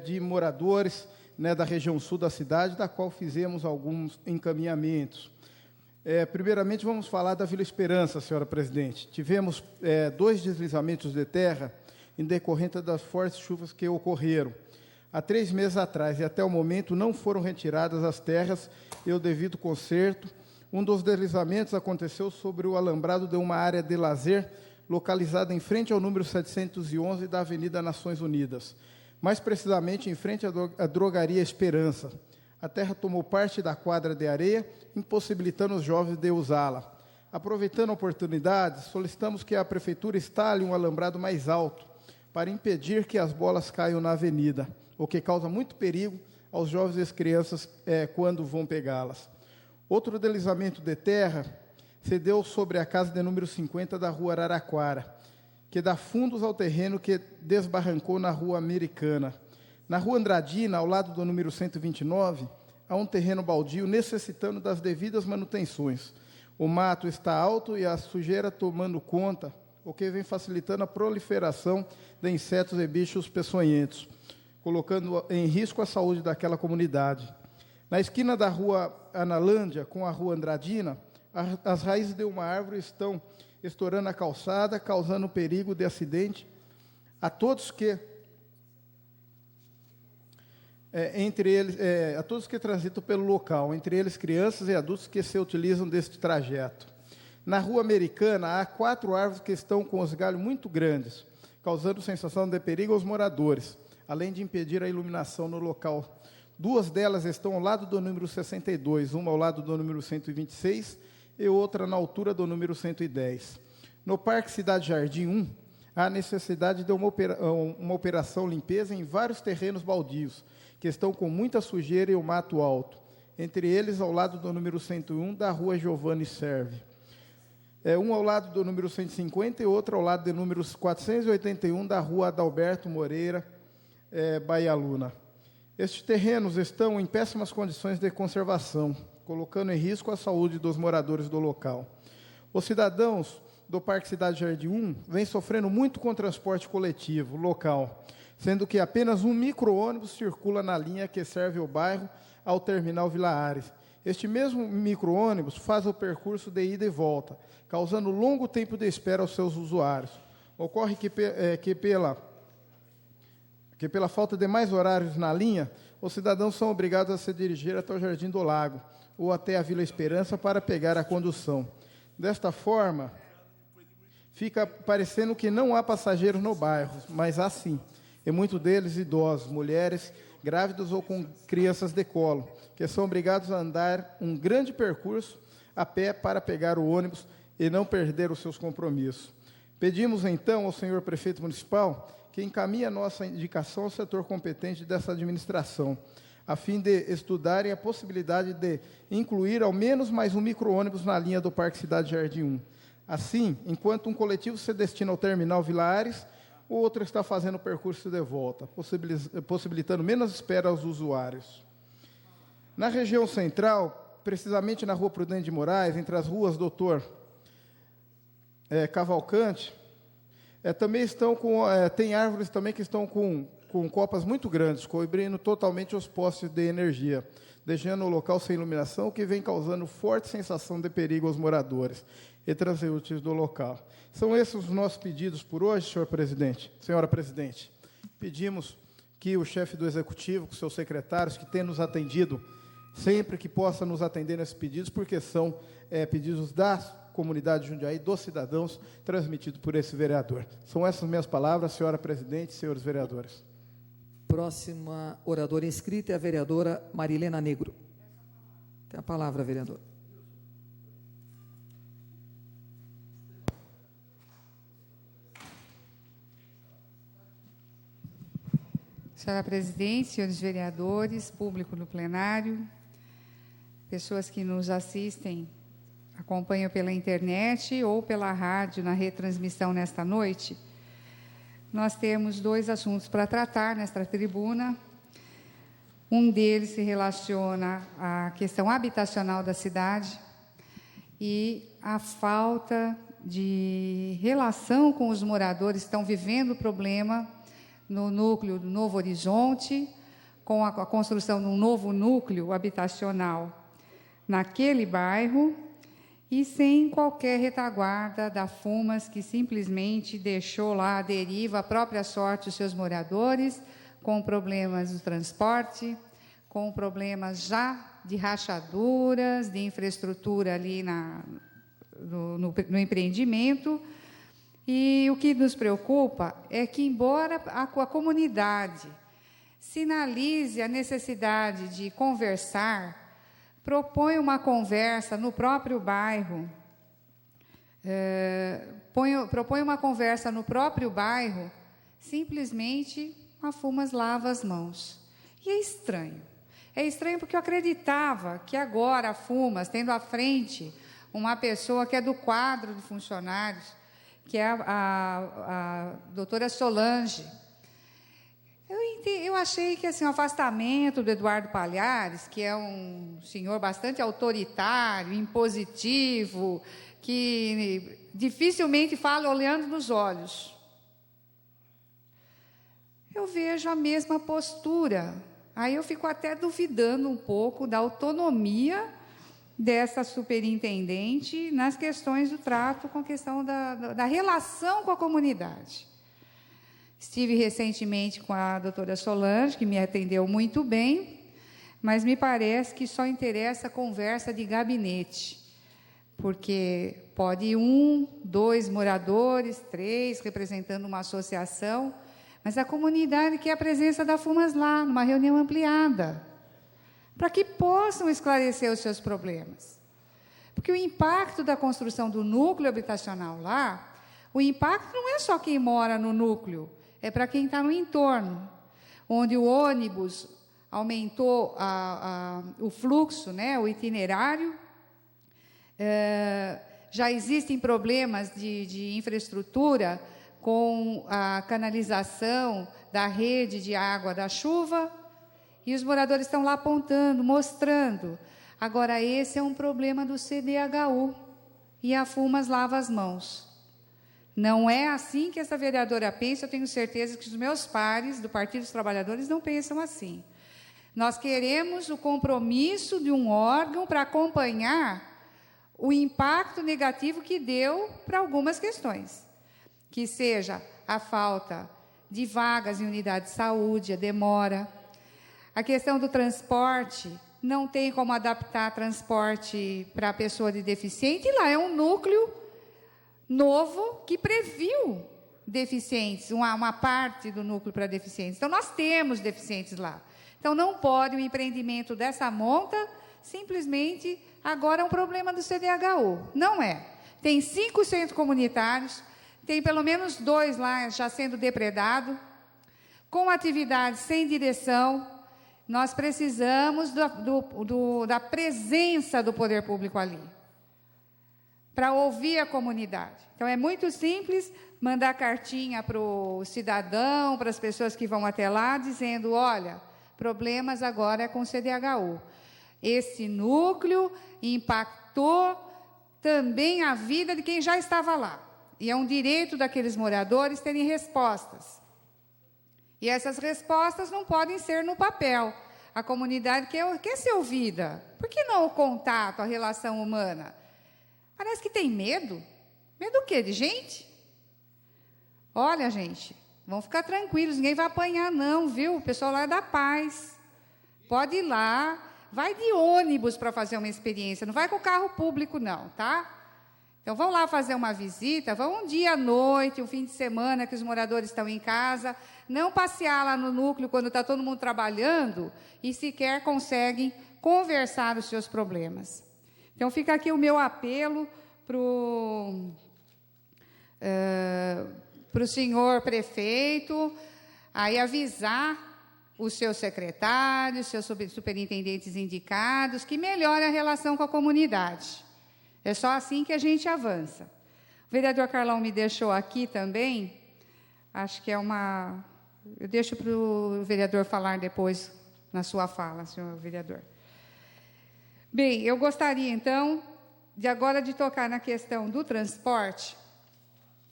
Speaker 11: de moradores, né, da região sul da cidade, da qual fizemos alguns encaminhamentos. Primeiramente, vamos falar da Vila Esperança, senhora presidente. Tivemos 2 deslizamentos de terra em decorrência das fortes chuvas que ocorreram há 3 meses atrás, e até o momento não foram retiradas as terras e o devido conserto. Um dos deslizamentos aconteceu sobre o alambrado de uma área de lazer localizada em frente ao número 711 da Avenida Nações Unidas, mais precisamente em frente à Drogaria Esperança. A terra tomou parte da quadra de areia, impossibilitando os jovens de usá-la. Aproveitando a oportunidade, solicitamos que a Prefeitura instale um alambrado mais alto para impedir que as bolas caiam na avenida, o que causa muito perigo aos jovens e às crianças quando vão pegá-las. Outro deslizamento de terra se deu sobre a casa de número 50 da Rua Araraquara, que dá fundos ao terreno que desbarrancou na Rua Americana. Na Rua Andradina, ao lado do número 129, há um terreno baldio necessitando das devidas manutenções. O mato está alto e a sujeira tomando conta, o que vem facilitando a proliferação de insetos e bichos peçonhentos, colocando em risco a saúde daquela comunidade. Na esquina da Rua Analândia com a Rua Andradina, as raízes de uma árvore estão estourando a calçada, causando perigo de acidente a todos que a todos que transitam pelo local, entre eles crianças e adultos que se utilizam deste trajeto. Na Rua Americana, há 4 árvores que estão com os galhos muito grandes, causando sensação de perigo aos moradores, além de impedir a iluminação no local. 2 delas estão ao lado do número 62, uma ao lado do número 126 e outra na altura do número 110. No Parque Cidade Jardim 1, há necessidade de uma operação limpeza em vários terrenos baldios, que estão com muita sujeira e o mato alto, entre eles ao lado do número 101 da rua Giovanni Serve. Um ao lado do número 150 e outro ao lado do número 481 da rua Adalberto Moreira, Bahia Luna. Estes terrenos estão em péssimas condições de conservação, colocando em risco a saúde dos moradores do local. Os cidadãos do Parque Cidade Jardim 1 vêm sofrendo muito com o transporte coletivo local, sendo que apenas um micro-ônibus circula na linha que serve o bairro ao terminal Vila Ares. Este mesmo micro-ônibus faz o percurso de ida e volta, causando longo tempo de espera aos seus usuários. Ocorre que pela falta de mais horários na linha, os cidadãos são obrigados a se dirigir até o Jardim do Lago ou até a Vila Esperança para pegar a condução. Desta forma, fica parecendo que não há passageiros no bairro, mas há sim, e muitos deles idosos, mulheres, grávidas ou com crianças de colo, que são obrigados a andar um grande percurso a pé para pegar o ônibus e não perder os seus compromissos. Pedimos, então, ao senhor prefeito municipal que encaminhe a nossa indicação ao setor competente dessa administração, a fim de estudarem a possibilidade de incluir ao menos mais um micro-ônibus na linha do Parque Cidade Jardim 1. Assim, enquanto um coletivo se destina ao terminal Vila Ares, o outro está fazendo o percurso de volta, possibilitando menos espera aos usuários. Na região central, precisamente na Rua Prudente de Moraes, entre as ruas Doutor Cavalcante, também estão tem árvores também que estão com copas muito grandes, cobrindo totalmente os postes de energia, deixando o local sem iluminação, o que vem causando forte sensação de perigo aos moradores e transeuntes do local. São esses os nossos pedidos por hoje, senhor presidente. Senhora presidente, pedimos que o chefe do executivo, com seus secretários, que tem nos atendido, sempre que possa nos atender nesses pedidos, porque são pedidos da comunidade de Jundiaí, dos cidadãos, transmitidos por esse vereador. São essas minhas palavras, senhora presidente, senhores vereadores.
Speaker 6: Próxima oradora inscrita é a vereadora Marilena Negro. Tem a palavra, vereadora.
Speaker 4: Senhora presidente, senhores vereadores, público no plenário, pessoas que nos assistem, acompanham pela internet ou pela rádio na retransmissão nesta noite, nós temos dois assuntos para tratar nesta tribuna. Um deles se relaciona à questão habitacional da cidade e à falta de relação com os moradores que estão vivendo o problema no núcleo do Novo Horizonte, com a construção de um novo núcleo habitacional naquele bairro, e sem qualquer retaguarda da FUMAS, que simplesmente deixou lá à deriva a própria sorte os seus moradores, com problemas do transporte, com problemas já de rachaduras, de infraestrutura ali no empreendimento. E o que nos preocupa é que, embora a comunidade sinalize a necessidade de conversar, propõe uma conversa no próprio bairro, propõe uma conversa no próprio bairro, simplesmente a FUMAS lava as mãos. E é estranho. É estranho porque eu acreditava que agora a FUMAS, tendo à frente uma pessoa que é do quadro de funcionários, que é a doutora Solange, eu achei que assim, o afastamento do Eduardo Palhares, que é um senhor bastante autoritário, impositivo, que dificilmente fala olhando nos olhos. Eu vejo a mesma postura. Aí eu fico até duvidando um pouco da autonomia dessa superintendente nas questões do trato com a questão da relação com a comunidade. Estive recentemente com a doutora Solange, que me atendeu muito bem, mas me parece que só interessa a conversa de gabinete, porque pode ir 1, 2 moradores, 3, representando uma associação, mas a comunidade quer a presença da FUMAS lá, numa reunião ampliada, para que possam esclarecer os seus problemas. Porque o impacto da construção do núcleo habitacional lá O impacto não é só quem mora no núcleo, é para quem está no entorno, onde o ônibus aumentou o fluxo, né, o itinerário. Já existem problemas de infraestrutura com a canalização da rede de água da chuva, e os moradores estão lá apontando, mostrando. Agora, esse é um problema do CDHU, e a FUMAS lava as mãos. Não é assim que essa vereadora pensa, eu tenho certeza que os meus pares do Partido dos Trabalhadores não pensam assim. Nós queremos o compromisso de um órgão para acompanhar o impacto negativo que deu para algumas questões, que seja a falta de vagas em unidade de saúde, a demora, a questão do transporte, não tem como adaptar transporte para a pessoa de deficiente, e lá é um núcleo novo que previu deficientes, uma parte do núcleo para deficientes. Então, nós temos deficientes lá. Então, não pode o empreendimento dessa monta, simplesmente, agora é um problema do CDHU. Não é. Tem 5 centros comunitários, tem pelo menos 2 lá já sendo depredados, com atividades sem direção. Nós precisamos da presença do poder público ali, para ouvir a comunidade. Então, é muito simples mandar cartinha para o cidadão, para as pessoas que vão até lá, dizendo, olha, problemas agora é com o CDHU. Esse núcleo impactou também a vida de quem já estava lá. E é um direito daqueles moradores terem respostas. E essas respostas não podem ser no papel. A comunidade quer ser ouvida. Por que não o contato, a relação humana? Parece que tem medo. Medo do quê? De gente? Olha, gente, vão ficar tranquilos, ninguém vai apanhar não, viu? O pessoal lá é da paz. Pode ir lá, vai de ônibus para fazer uma experiência, não vai com carro público não, tá? Então, vão lá fazer uma visita, vão um dia à noite, um fim de semana que os moradores estão em casa, não passear lá no núcleo quando está todo mundo trabalhando e sequer conseguem conversar os seus problemas. Então, fica aqui o meu apelo para o senhor prefeito, aí avisar os seus secretários, seus superintendentes indicados, que melhore a relação com a comunidade. É só assim que a gente avança. O vereador Carlão me deixou aqui também, acho que é uma... Eu deixo para o vereador falar depois na sua fala, senhor vereador. Bem, eu gostaria, então, de tocar na questão do transporte,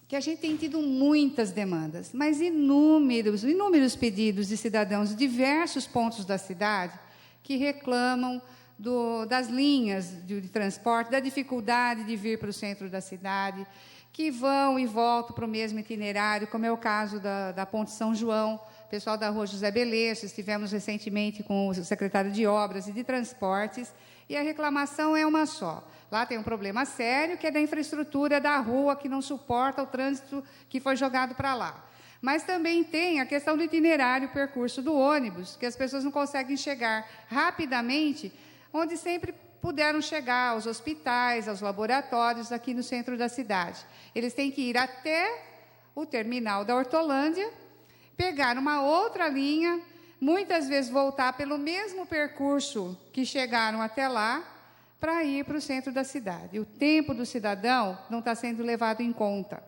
Speaker 4: que a gente tem tido muitas demandas, mas inúmeros pedidos de cidadãos de diversos pontos da cidade que reclamam das linhas de transporte, da dificuldade de vir para o centro da cidade, que vão e voltam para o mesmo itinerário, como é o caso da Ponte São João, pessoal da Rua José Beleza, estivemos recentemente com o secretário de Obras e de Transportes, e a reclamação é uma só. Lá tem um problema sério, que é da infraestrutura da rua, que não suporta o trânsito que foi jogado para lá. Mas também tem a questão do itinerário, o percurso do ônibus, que as pessoas não conseguem chegar rapidamente, onde sempre puderam chegar, aos hospitais, aos laboratórios, aqui no centro da cidade. Eles têm que ir até o terminal da Hortolândia, pegar uma outra linha, muitas vezes voltar pelo mesmo percurso que chegaram até lá, para ir para o centro da cidade. O tempo do cidadão não está sendo levado em conta.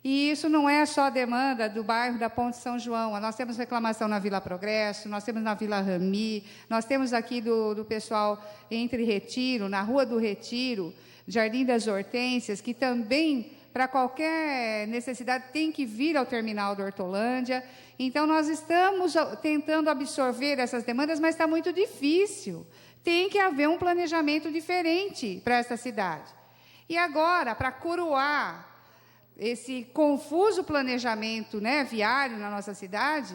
Speaker 4: E isso não é só demanda do bairro da Ponte São João. Nós temos reclamação na Vila Progresso, nós temos na Vila Rami, nós temos aqui do pessoal entre Retiro, na Rua do Retiro, Jardim das Hortênsias, que também, para qualquer necessidade, tem que vir ao terminal da Hortolândia. Então, nós estamos tentando absorver essas demandas, mas está muito difícil. Tem que haver um planejamento diferente para essa cidade. E agora, para coroar esse confuso planejamento, né, viário na nossa cidade,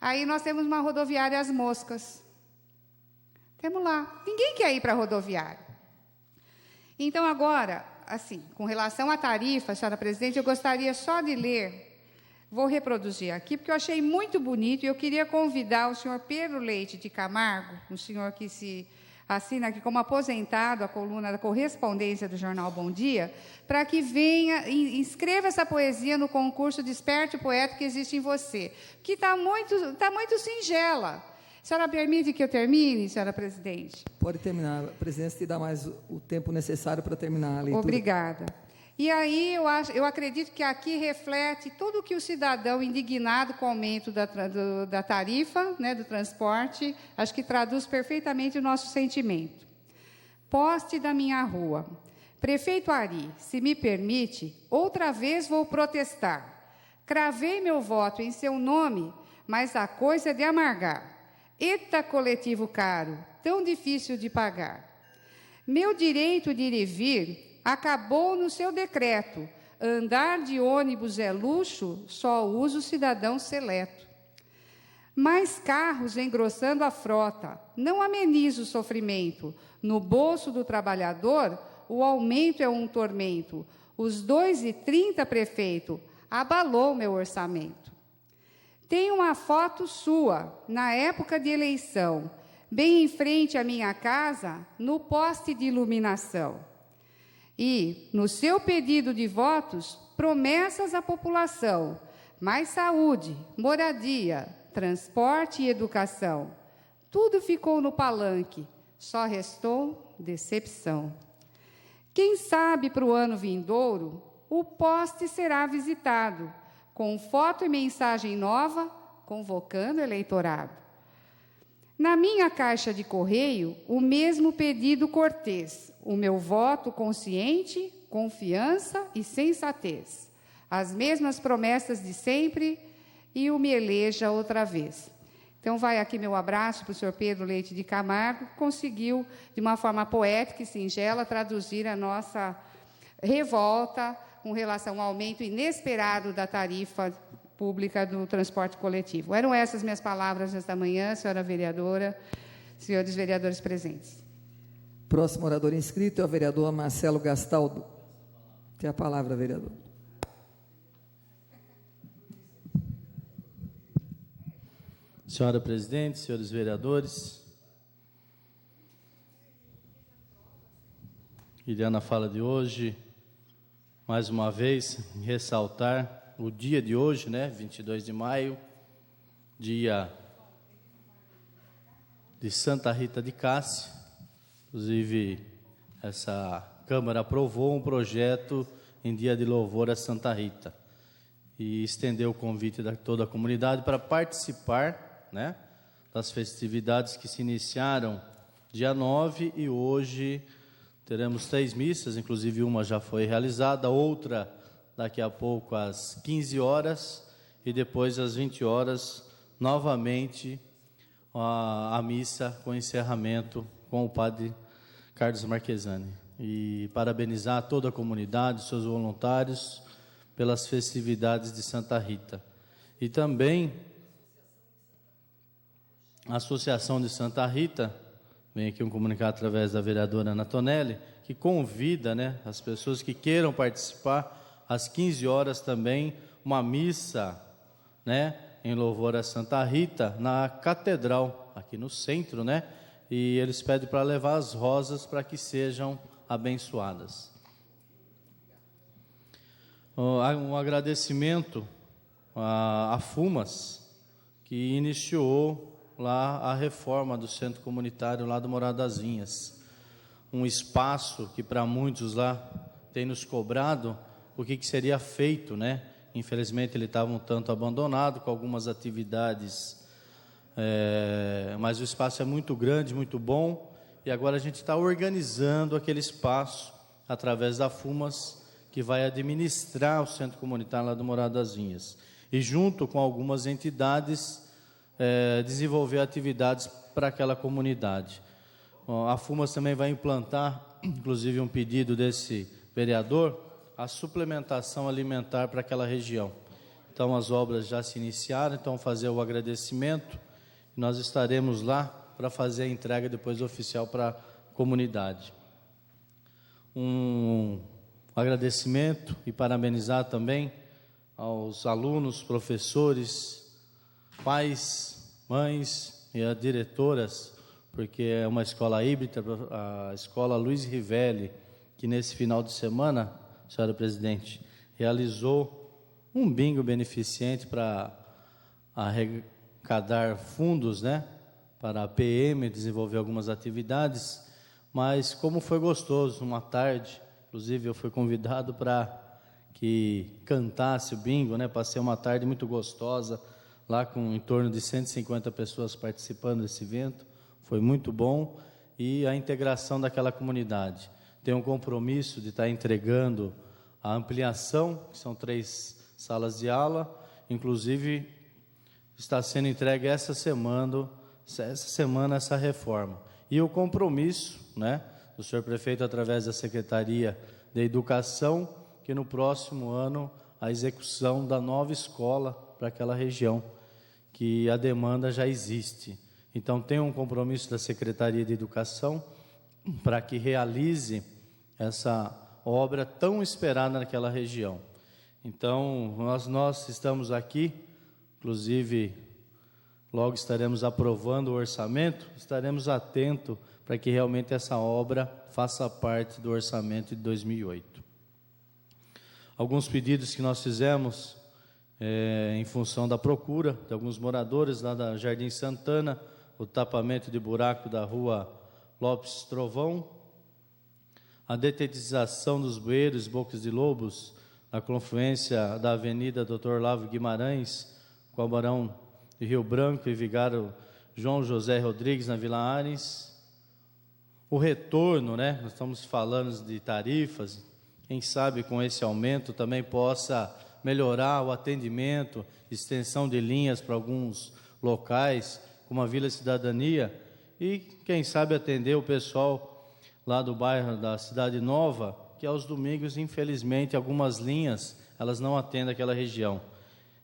Speaker 4: aí nós temos uma rodoviária As Moscas. Temos lá. Ninguém quer ir para a rodoviária. Então, agora, assim, com relação à tarifa, senhora presidente, eu gostaria só de ler, vou reproduzir aqui, porque eu achei muito bonito, e eu queria convidar o senhor Pedro Leite de Camargo, um senhor que se assina aqui como aposentado a coluna da correspondência do jornal Bom Dia, para que venha e inscreva essa poesia no concurso Desperte o Poeta que existe em você, que está muito singela. A senhora permite que eu termine, senhora presidente?
Speaker 6: Pode terminar. A presidência te dá mais o tempo necessário para terminar a leitura.
Speaker 4: Obrigada. E aí eu acredito que aqui reflete tudo o que o cidadão indignado com o aumento da tarifa, né, do transporte, acho que traduz perfeitamente o nosso sentimento. Poste da minha rua. Prefeito Ari, se me permite, outra vez vou protestar. Cravei meu voto em seu nome, mas a coisa é de amargar. Eita coletivo caro, tão difícil de pagar. Meu direito de ir e vir acabou no seu decreto. Andar de ônibus é luxo, só usa o cidadão seleto. Mais carros engrossando a frota, não ameniza o sofrimento. No bolso do trabalhador, o aumento é um tormento. Os 2,30, prefeito, abalou meu orçamento. Tem uma foto sua, na época de eleição, bem em frente à minha casa, no poste de iluminação. E, no seu pedido de votos, promessas à população, mais saúde, moradia, transporte e educação. Tudo ficou no palanque, só restou decepção. Quem sabe para o ano vindouro, o poste será visitado, com foto e mensagem nova, convocando o eleitorado. Na minha caixa de correio, o mesmo pedido cortês, o meu voto consciente, confiança e sensatez. As mesmas promessas de sempre e o me eleja outra vez. Então, vai aqui meu abraço para o senhor Pedro Leite de Camargo, que conseguiu, de uma forma poética e singela, traduzir a nossa revolta com relação ao aumento inesperado da tarifa pública do transporte coletivo. Eram essas minhas palavras nesta manhã, senhora vereadora, senhores vereadores presentes.
Speaker 6: Próximo orador inscrito é o vereador Marcelo Gastaldo. Tem a palavra, vereador.
Speaker 12: Senhora presidente, senhores vereadores, queria na fala de hoje, mais uma vez, ressaltar o dia de hoje, né, 22 de maio, dia de Santa Rita de Cássia. Inclusive, essa Câmara aprovou um projeto em dia de louvor a Santa Rita e estendeu o convite de toda a comunidade para participar, né, das festividades que se iniciaram dia 9 e hoje teremos 3 missas, inclusive uma já foi realizada, outra daqui a pouco às 15 horas e depois às 20 horas, novamente a missa com encerramento com o padre Carlos Marquesani. E parabenizar toda a comunidade, seus voluntários, pelas festividades de Santa Rita. E também a Associação de Santa Rita, vem aqui um comunicado através da vereadora Ana Tonelli, que convida, né, as pessoas que queiram participar, às 15 horas também, uma missa, né, em louvor a Santa Rita, na Catedral, aqui no centro, né, e eles pedem para levar as rosas para que sejam abençoadas. Um agradecimento à FUMAS, que iniciou lá a reforma do centro comunitário lá do Morada das Vinhas, um espaço que para muitos lá tem nos cobrado o que seria feito, né? Infelizmente ele estava um tanto abandonado com algumas atividades, mas o espaço é muito grande, muito bom, e agora a gente está organizando aquele espaço através da FUMAS, que vai administrar o centro comunitário lá do Morada das Vinhas, e junto com algumas entidades desenvolver atividades para aquela comunidade. A FUMAS também vai implantar, inclusive um pedido desse vereador, a suplementação alimentar para aquela região. Então as obras já se iniciaram, então fazer o agradecimento, nós estaremos lá para fazer a entrega depois oficial para a comunidade. Um agradecimento e parabenizar também aos alunos, professores, pais, mães e as diretoras porque é uma escola híbrida, a escola Luiz Rivelli, que nesse final de semana, senhora presidente, realizou um bingo beneficente para arrecadar fundos, né, para a PM desenvolver algumas atividades, mas como foi gostoso, uma tarde, inclusive eu fui convidado para que cantasse o bingo, né, passei uma tarde muito gostosa, lá com em torno de 150 pessoas participando desse evento, foi muito bom, e a integração daquela comunidade. Tem um compromisso de estar entregando a ampliação, que são 3 salas de aula, inclusive está sendo entregue essa semana essa reforma. E o compromisso, né, do senhor prefeito através da Secretaria de Educação, que no próximo ano a execução da nova escola para aquela região, que a demanda já existe. Então tem um compromisso da Secretaria de Educação para que realize essa obra tão esperada naquela região. Então nós estamos aqui, inclusive logo estaremos aprovando o orçamento, estaremos atentos para que realmente essa obra faça parte do orçamento de 2008. Alguns pedidos que nós fizemos em função da procura de alguns moradores lá da Jardim Santana, o tapamento de buraco da rua Lopes Trovão, a detetização dos bueiros Bocas de Lobos, na confluência da Avenida Dr. Lavo Guimarães, com o Barão de Rio Branco e Vigário João José Rodrigues, na Vila Ares. O retorno, né? Nós estamos falando de tarifas, quem sabe com esse aumento também possa melhorar o atendimento, extensão de linhas para alguns locais, como a Vila Cidadania, e quem sabe atender o pessoal lá do bairro da Cidade Nova, que aos domingos, infelizmente, algumas linhas, elas não atendem aquela região.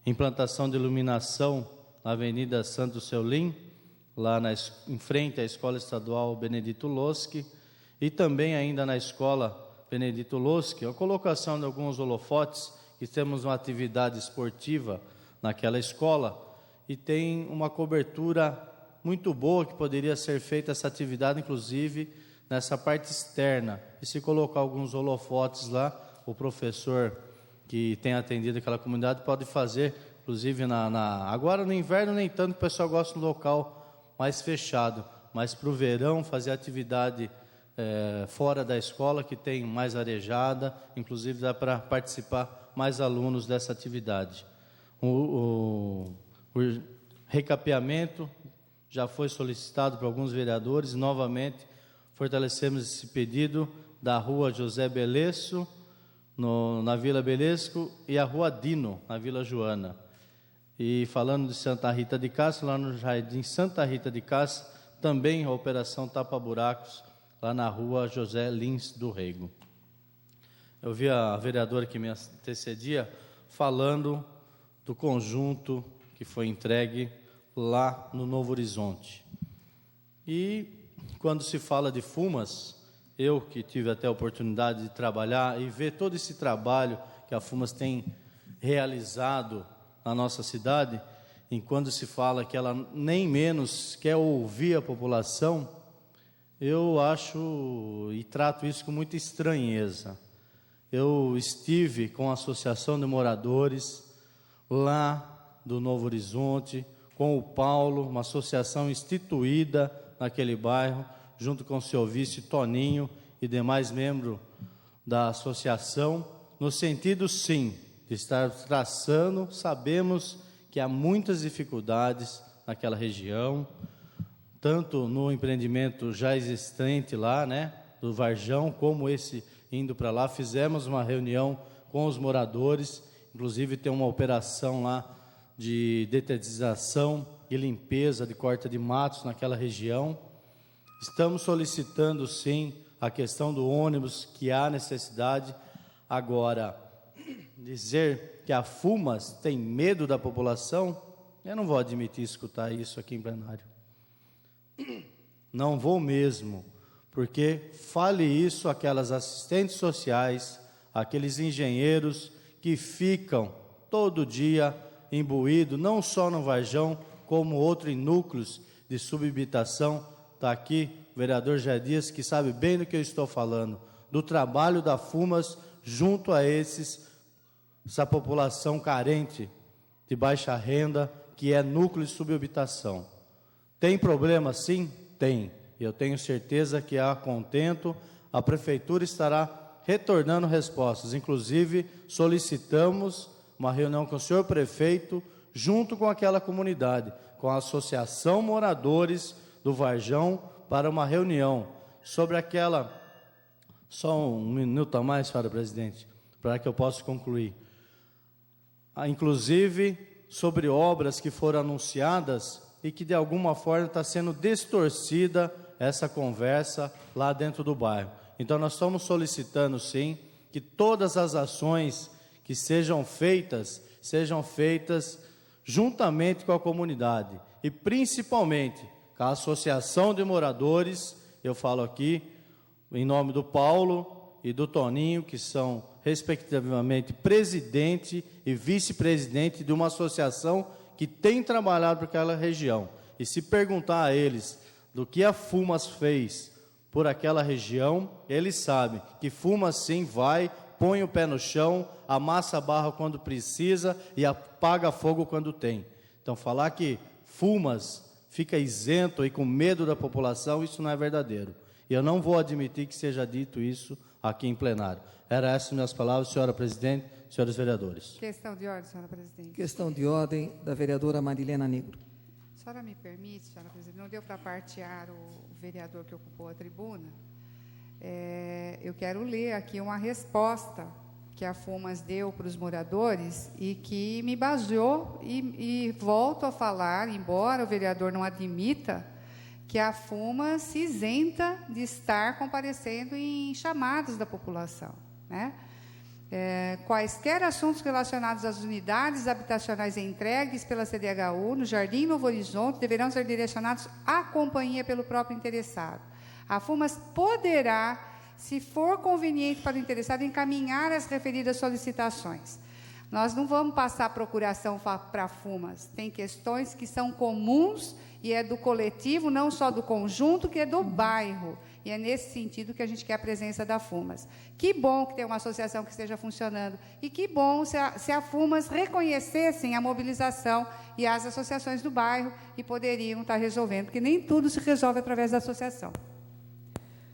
Speaker 12: Implantação de iluminação na Avenida Santo Seulim, lá em frente à Escola Estadual Benedito Loschi, e também ainda na Escola Benedito Loschi, a colocação de alguns holofotes, que temos uma atividade esportiva naquela escola, e tem uma cobertura muito boa que poderia ser feita essa atividade, inclusive nessa parte externa, e se colocar alguns holofotes lá, o professor que tem atendido aquela comunidade pode fazer, inclusive agora no inverno nem tanto, o pessoal gosta do local mais fechado, mas para o verão fazer atividade fora da escola, que tem mais arejada, inclusive dá para participar mais alunos dessa atividade. O recapeamento já foi solicitado por alguns vereadores, novamente fortalecemos esse pedido da rua José Belesso, na Vila Belesco, e a rua Dino, na Vila Joana. E falando de Santa Rita de Cássia, lá no Jardim Santa Rita de Cássia, também a operação Tapa Buracos, lá na rua José Lins do Rego. Eu vi a vereadora que me antecedia falando do conjunto que foi entregue lá no Novo Horizonte. E quando se fala de FUMAS, eu que tive até a oportunidade de trabalhar e ver todo esse trabalho que a FUMAS tem realizado na nossa cidade, e quando se fala que ela nem menos quer ouvir a população, eu acho e trato isso com muita estranheza. Eu estive com a Associação de Moradores lá do Novo Horizonte, com o Paulo, uma associação instituída naquele bairro, junto com o seu vice Toninho e demais membros da associação, no sentido, sim, de estar traçando. Sabemos que há muitas dificuldades naquela região, tanto no empreendimento já existente lá, né, do Varjão, como esse indo para lá. Fizemos uma reunião com os moradores, inclusive tem uma operação lá de detetização e limpeza de corta de matos naquela região. Estamos solicitando, sim, a questão do ônibus, que há necessidade. Agora, dizer que a FUMAS tem medo da população, eu não vou admitir escutar isso aqui em plenário. Não vou mesmo, porque fale isso aquelas assistentes sociais, aqueles engenheiros que ficam todo dia imbuídos, não só no Varjão, como outros núcleos de subhabitação está aqui o vereador Jair Dias, que sabe bem do que eu estou falando, do trabalho da FUMAS junto a essa população carente de baixa renda, que é núcleo de subhabitação. Tem problema? Sim, tem. Eu tenho certeza que a contento, a prefeitura estará retornando respostas. Inclusive, solicitamos uma reunião com o senhor prefeito, junto com aquela comunidade, com a Associação Moradores do Varjão, para uma reunião sobre aquela... Só um minuto a mais, senhora presidente, para que eu possa concluir. Inclusive, sobre obras que foram anunciadas e que, de alguma forma, está sendo distorcida essa conversa lá dentro do bairro. Então, nós estamos solicitando, sim, que todas as ações que sejam feitas juntamente com a comunidade e, principalmente, com a Associação de Moradores. Eu falo aqui em nome do Paulo e do Toninho, que são, respectivamente, presidente e vice-presidente de uma associação que tem trabalhado para aquela região. E se perguntar a eles do que a FUMAS fez por aquela região, eles sabem que FUMAS sim vai, põe o pé no chão, amassa a barra quando precisa e apaga fogo quando tem. Então, falar que FUMAS fica isento e com medo da população, isso não é verdadeiro. E eu não vou admitir que seja dito isso aqui em plenário. Eram essas minhas palavras, senhora presidente, senhores vereadores.
Speaker 4: Questão de ordem, senhora presidente.
Speaker 6: Questão de ordem da vereadora Marilena Negro.
Speaker 4: A senhora me permite, senhora presidente, não deu para partear o vereador que ocupou a tribuna. Eu quero ler aqui uma resposta que a FUMAS deu para os moradores e que me baseou e volto a falar, embora o vereador não admita, que a FUMAS se isenta de estar comparecendo em chamados da população, né? Quaisquer assuntos relacionados às unidades habitacionais entregues pela CDHU no Jardim Novo Horizonte deverão ser direcionados à companhia pelo próprio interessado. A FUMAS poderá, se for conveniente para o interessado, encaminhar as referidas solicitações. Nós não vamos passar procuração para a FUMAS. Tem questões que são comuns e é do coletivo, não só do conjunto, que é do bairro. E é nesse sentido que a gente quer a presença da FUMAS. Que bom que tem uma associação que esteja funcionando. E que bom se a FUMAS reconhecessem a mobilização e as associações do bairro e poderiam estar resolvendo, porque nem tudo se resolve através da associação.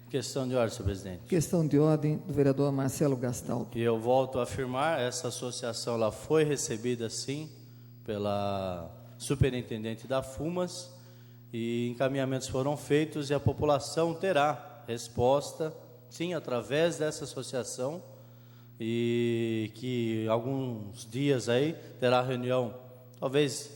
Speaker 12: Questão de ordem, senhor presidente.
Speaker 6: Questão de ordem do vereador Marcelo Gastaldo.
Speaker 12: E eu volto a afirmar, essa associação ela foi recebida, sim, pela superintendente da FUMAS, e encaminhamentos foram feitos e a população terá resposta, sim, através dessa associação, e que alguns dias aí terá reunião, talvez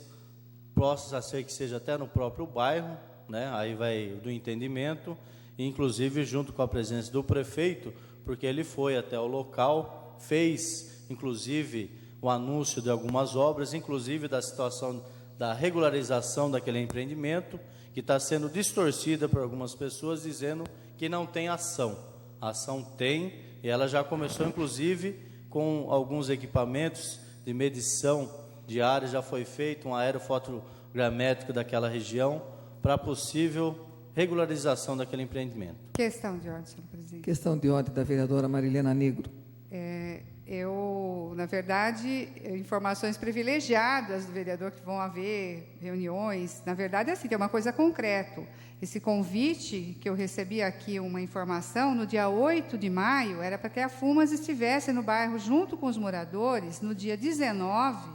Speaker 12: possa ser que seja até no próprio bairro, né? Aí vai do entendimento, inclusive junto com a presença do prefeito, porque ele foi até o local, fez inclusive o anúncio de algumas obras, inclusive da situação da regularização daquele empreendimento, que está sendo distorcida por algumas pessoas, dizendo que não tem ação. A ação tem, e ela já começou, inclusive, com alguns equipamentos de medição de área, já foi feito um aerofotogramétrico daquela região, para possível regularização daquele empreendimento.
Speaker 4: Questão de ordem, senhor presidente.
Speaker 6: Questão de ordem da vereadora Marilena Negro.
Speaker 4: Na verdade, informações privilegiadas do vereador, que vão haver reuniões. Na verdade, assim, tem uma coisa concreta. Esse convite que eu recebi aqui, uma informação, no dia 8 de maio, era para que a FUMAS estivesse no bairro junto com os moradores, no dia 19,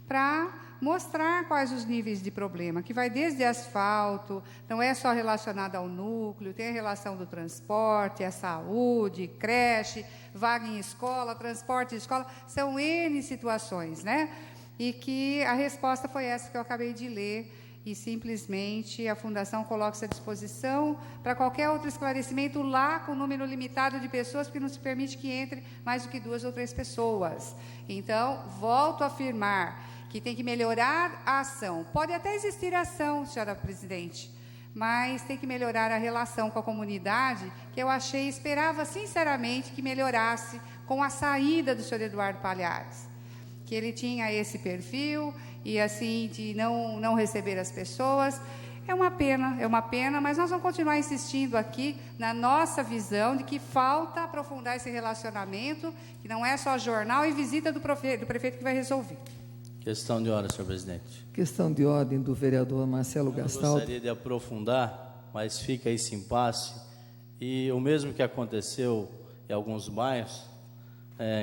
Speaker 4: para mostrar quais os níveis de problema, que vai desde asfalto, não é só relacionado ao núcleo, tem a relação do transporte, a saúde, creche, vaga em escola, transporte de escola, são N situações, né? E que a resposta foi essa que eu acabei de ler, e simplesmente a Fundação coloca-se à disposição para qualquer outro esclarecimento lá com número limitado de pessoas, porque não se permite que entre mais do que 2 ou 3 pessoas. Então, volto a afirmar que tem que melhorar a ação. Pode até existir ação, senhora presidente, mas tem que melhorar a relação com a comunidade, que eu esperava sinceramente que melhorasse com a saída do senhor Eduardo Palhares, que ele tinha esse perfil, e assim, de não receber as pessoas. É uma pena, mas nós vamos continuar insistindo aqui na nossa visão de que falta aprofundar esse relacionamento, que não é só jornal e visita do prefeito que vai resolver.
Speaker 12: Questão de ordem, senhor presidente.
Speaker 6: Questão de ordem do vereador Marcelo
Speaker 12: Eu
Speaker 6: Gastaldo.
Speaker 12: gostaria de aprofundar, mas fica esse impasse. E o mesmo que aconteceu em alguns bairros,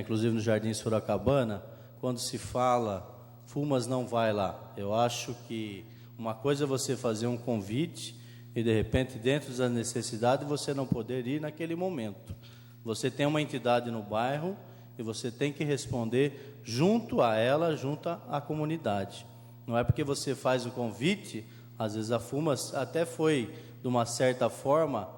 Speaker 12: inclusive no Jardim Sorocabana, quando se fala, Fumas não vai lá. Eu acho que uma coisa é você fazer um convite e, de repente, dentro das necessidades, você não poder ir naquele momento. Você tem uma entidade no bairro e você tem que responder junto a ela, junto à comunidade. Não é porque você faz o convite, às vezes a Fumas até foi, de uma certa forma,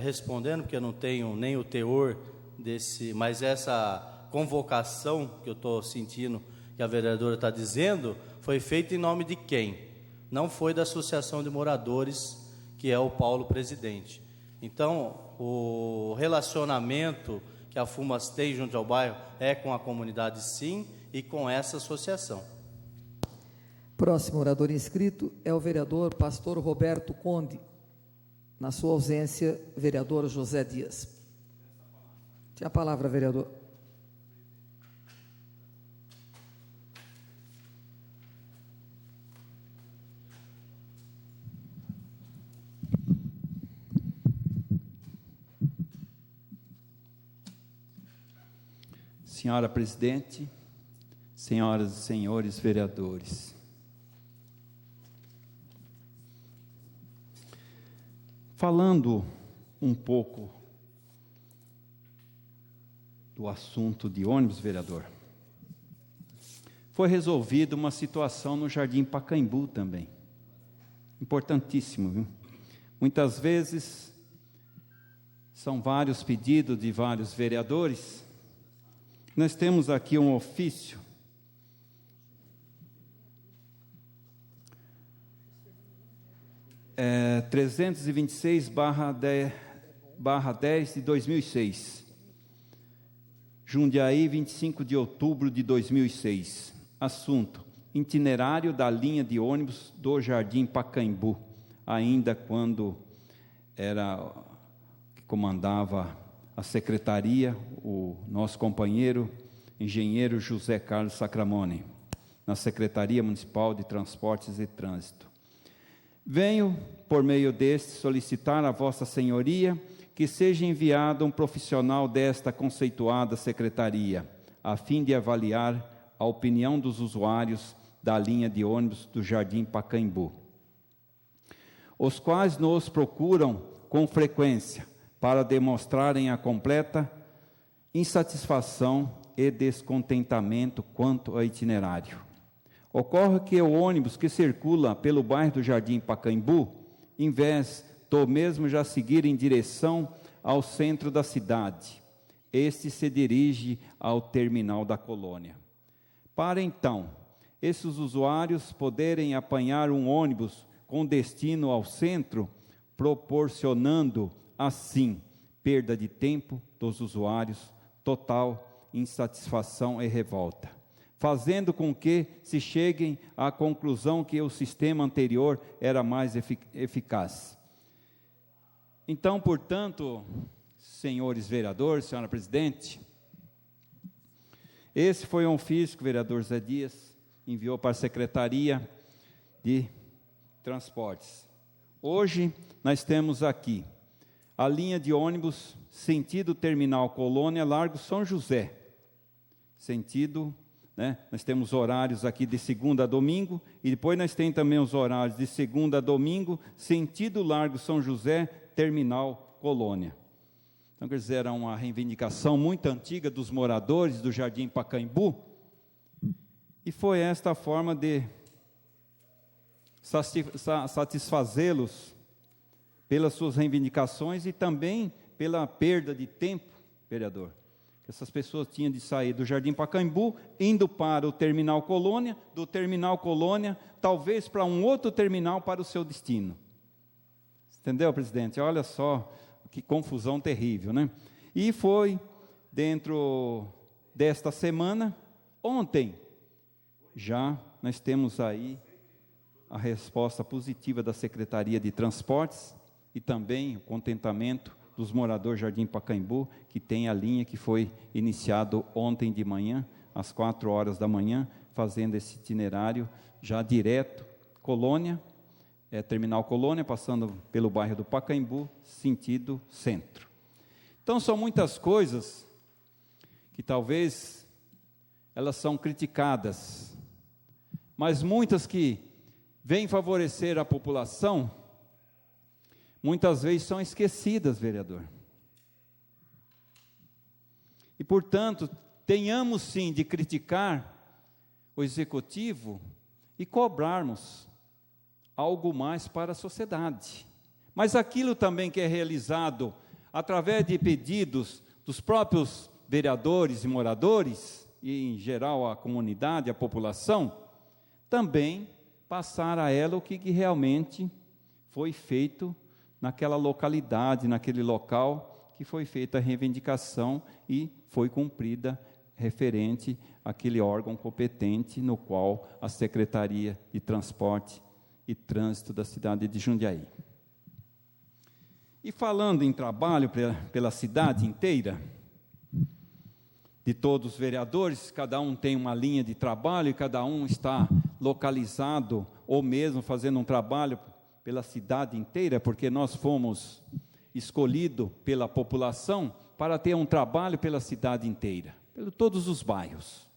Speaker 12: respondendo, porque eu não tenho nem o teor desse, mas essa convocação que eu estou sentindo, que a vereadora está dizendo, foi feita em nome de quem? Não foi da Associação de Moradores, que é o Paulo presidente. Então, o relacionamento que a Fumas tem junto ao bairro é com a comunidade, sim, e com essa associação.
Speaker 6: Próximo orador inscrito é o vereador pastor Roberto Conde. Na sua ausência, vereador José Dias. Tem a palavra, vereador.
Speaker 5: Senhora presidente, senhoras e senhores vereadores, falando um pouco do assunto de ônibus, vereador, foi resolvida uma situação no Jardim Pacaembu também, importantíssimo, viu? Muitas vezes são vários pedidos de vários vereadores. Nós temos aqui um ofício é, 326/10 de 2006, Jundiaí, 25 de outubro de 2006. Assunto: itinerário da linha de ônibus do Jardim Pacaembu, ainda quando era que comandava a secretaria, o nosso companheiro, engenheiro José Carlos Sacramone, na Secretaria Municipal de Transportes e Trânsito. Venho, por meio deste, solicitar a Vossa Senhoria que seja enviado um profissional desta conceituada secretaria, a fim de avaliar a opinião dos usuários da linha de ônibus do Jardim Pacaembu, os quais nos procuram com frequência para demonstrarem a completa insatisfação e descontentamento quanto ao itinerário. Ocorre que o ônibus que circula pelo bairro do Jardim Pacaembu, em vez do mesmo já seguir em direção ao centro da cidade, este se dirige ao terminal da colônia. Para então, esses usuários poderem apanhar um ônibus com destino ao centro, proporcionando assim perda de tempo dos usuários, total insatisfação e revolta, fazendo com que se cheguem à conclusão que o sistema anterior era mais eficaz. Então, portanto, senhores vereadores, senhora presidente, esse foi um ofício que o vereador Zé Dias enviou para a Secretaria de Transportes. Hoje, nós temos aqui a linha de ônibus sentido Terminal Colônia, Largo São José. Sentido, né? Nós temos horários aqui de segunda a domingo, e depois nós temos também os horários de segunda a domingo, sentido Largo São José, Terminal Colônia. Então, quer dizer, era uma reivindicação muito antiga dos moradores do Jardim Pacaembu, e foi esta a forma de satisfazê-los pelas suas reivindicações e também pela perda de tempo, vereador, que essas pessoas tinham de sair do Jardim Pacaembu, indo para o Terminal Colônia, do Terminal Colônia, talvez para um outro terminal para o seu destino. Entendeu, presidente? Olha só, que confusão terrível, né? E foi dentro desta semana, ontem, já nós temos aí a resposta positiva da Secretaria de Transportes e também o contentamento dos moradores Jardim Pacaembu, que tem a linha que foi iniciado ontem de manhã, às 4 horas da manhã, fazendo esse itinerário já direto, Colônia, Terminal Colônia, passando pelo bairro do Pacaembu, sentido centro. Então, são muitas coisas que talvez elas são criticadas, mas muitas que vêm favorecer a população, muitas vezes são esquecidas, vereador. E, portanto, tenhamos sim de criticar o executivo e cobrarmos algo mais para a sociedade. Mas aquilo também que é realizado através de pedidos dos próprios vereadores e moradores, e em geral a comunidade, a população, também passar a ela o que realmente foi feito naquela localidade, naquele local, que foi feita a reivindicação e foi cumprida referente àquele órgão competente no qual a Secretaria de Transporte e Trânsito da cidade de Jundiaí. E falando em trabalho pela cidade inteira, de todos os vereadores, cada um tem uma linha de trabalho e cada um está localizado ou mesmo fazendo um trabalho pela cidade inteira, porque nós fomos escolhidos pela população para ter um trabalho pela cidade inteira, por todos os bairros.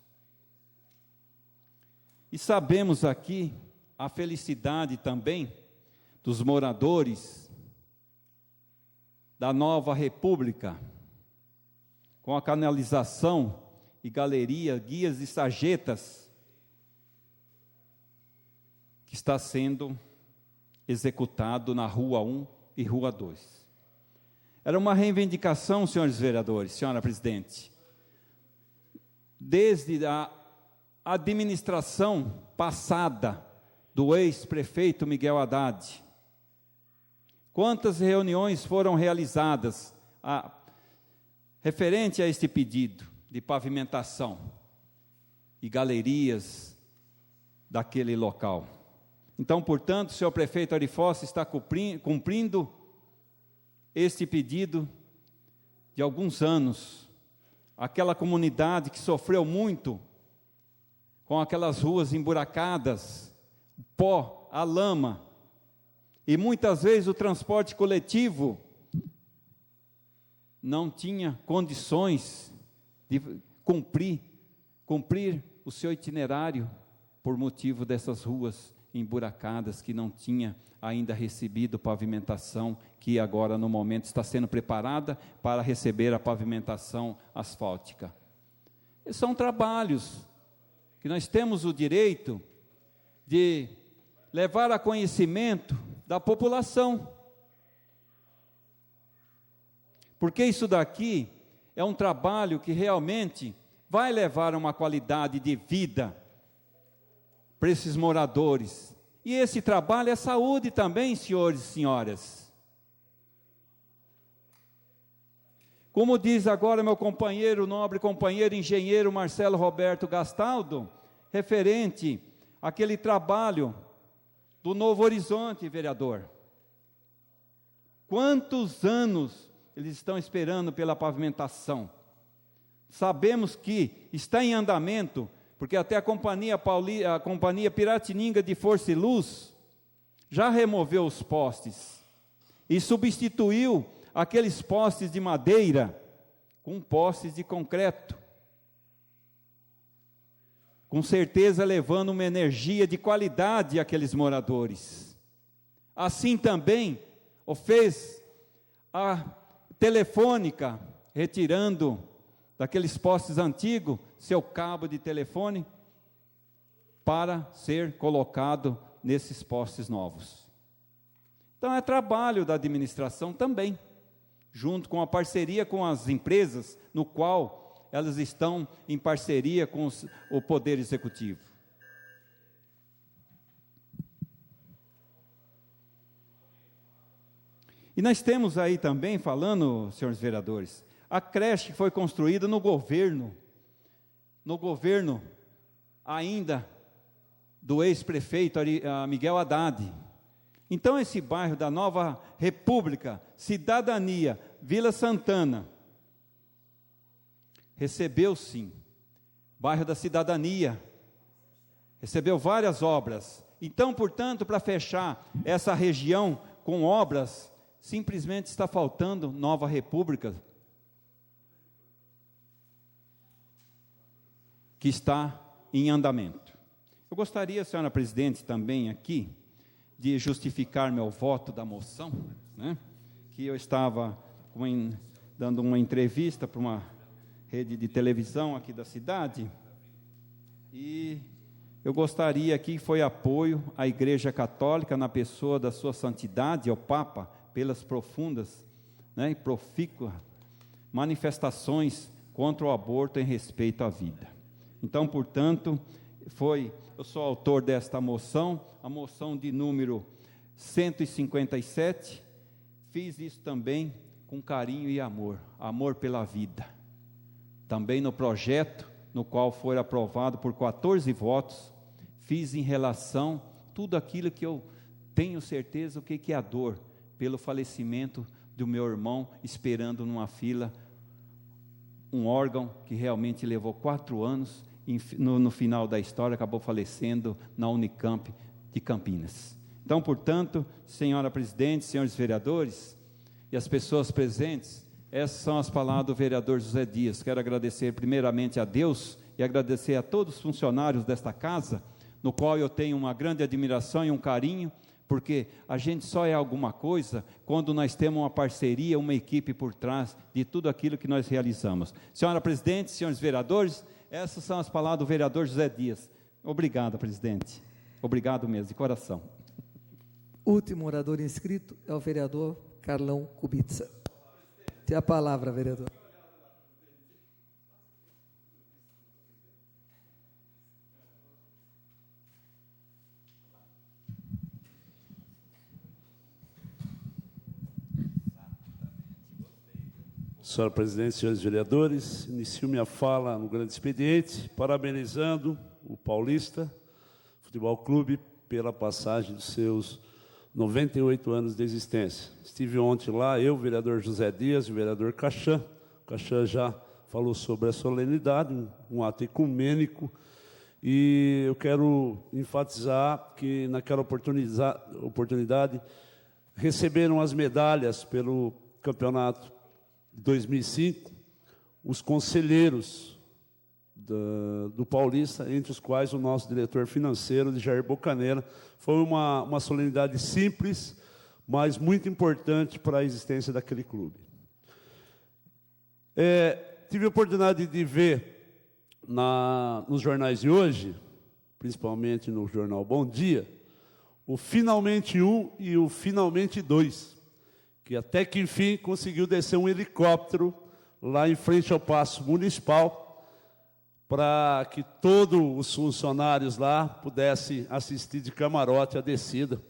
Speaker 5: E sabemos aqui a felicidade também dos moradores da Nova República, com a canalização e galeria, guias e sarjetas, que está sendo executado na Rua 1 e Rua 2. Era uma reivindicação, senhores vereadores, senhora presidente, desde a administração passada do ex-prefeito Miguel Haddad. Quantas reuniões foram realizadas referente a este pedido de pavimentação e galerias daquele local. Então, portanto, o senhor prefeito Ari Fossi está cumprindo este pedido de alguns anos. Aquela comunidade que sofreu muito com aquelas ruas emburacadas, o pó, a lama, e muitas vezes o transporte coletivo não tinha condições de cumprir o seu itinerário por motivo dessas ruas emburacadas que não tinha ainda recebido pavimentação, que agora no momento está sendo preparada para receber a pavimentação asfáltica. Esses são trabalhos que nós temos o direito de levar a conhecimento da população. Porque isso daqui é um trabalho que realmente vai levar a uma qualidade de vida para esses moradores. E esse trabalho é saúde também, senhores e senhoras. Como diz agora meu companheiro, nobre companheiro, engenheiro Marcelo Roberto Gastaldo, referente àquele trabalho do Novo Horizonte, vereador. Quantos anos eles estão esperando pela pavimentação? Sabemos que está em andamento, porque até a companhia Piratininga de Força e Luz já removeu os postes e substituiu aqueles postes de madeira com postes de concreto, com certeza levando uma energia de qualidade àqueles moradores. Assim também o fez a Telefônica, retirando daqueles postes antigos seu cabo de telefone para ser colocado nesses postes novos. Então é trabalho da administração também, junto com a parceria com as empresas, no qual elas estão em parceria com o Poder Executivo. E nós temos aí também, falando, senhores vereadores, a creche que foi construída no governo ainda do ex-prefeito Miguel Haddad. Então, esse bairro da Nova República, Cidadania, Vila Santana, recebeu sim, bairro da Cidadania, recebeu várias obras. Então, portanto, para fechar essa região com obras, simplesmente está faltando Nova República, que está em andamento. Eu gostaria, senhora presidente, também aqui, de justificar meu voto da moção, né? Que eu estava dando uma entrevista para uma rede de televisão aqui da cidade, e eu gostaria aqui, foi apoio à Igreja Católica na pessoa da sua santidade, ao Papa, pelas profundas, né, e profícuas manifestações contra o aborto em respeito à vida. Então, portanto, eu sou autor desta moção, a moção de número 157, fiz isso também com carinho e amor pela vida. Também no projeto, no qual foi aprovado por 14 votos, fiz em relação tudo aquilo que eu tenho certeza o que é a dor, pelo falecimento do meu irmão, esperando numa fila, um órgão que realmente levou 4 anos, no final da história acabou falecendo na Unicamp de Campinas. Então, portanto, senhora presidente, senhores vereadores e as pessoas presentes, essas são as palavras do vereador José Dias. Quero agradecer primeiramente a Deus e agradecer a todos os funcionários desta casa, no qual eu tenho uma grande admiração e um carinho, porque a gente só é alguma coisa quando nós temos uma parceria, uma equipe por trás de tudo aquilo que nós realizamos. Senhora presidente, senhores vereadores, essas são as palavras do vereador José Dias. Obrigado, presidente. Obrigado mesmo, de coração.
Speaker 6: Último orador inscrito é o vereador Carlão Kubitsa. Tem a palavra, vereador.
Speaker 9: Senhora presidente, senhores vereadores, inicio minha fala no grande expediente, parabenizando o Paulista Futebol Clube pela passagem dos seus 98 anos de existência. Estive ontem lá, eu, o vereador José Dias e o vereador Cachan. O Cachan já falou sobre a solenidade, um ato ecumênico, e eu quero enfatizar que naquela oportunidade receberam as medalhas pelo campeonato de 2005, os conselheiros do Paulista, entre os quais o nosso diretor financeiro, de Jair Bocaneira. Foi uma solenidade simples, mas muito importante para a existência daquele clube. Tive a oportunidade de ver nos jornais de hoje, principalmente no jornal Bom Dia, o Finalmente 1 e o Finalmente 2, que até que enfim conseguiu descer um helicóptero lá em frente ao Paço Municipal, para que todos os funcionários lá pudessem assistir de camarote a descida,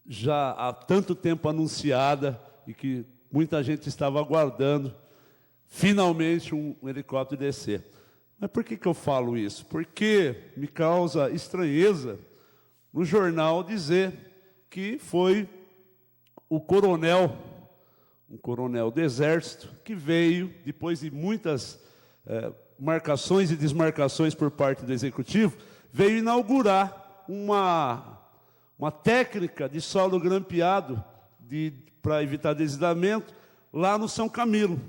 Speaker 9: já há tanto tempo anunciada e que muita gente estava aguardando, finalmente um helicóptero descer. Mas por que eu falo isso? Porque me causa estranheza no jornal dizer que foi o coronel, um coronel do Exército, que veio, depois de muitas marcações e desmarcações por parte do Executivo, veio inaugurar uma técnica de solo grampeado para evitar deslizamento lá no São Camilo.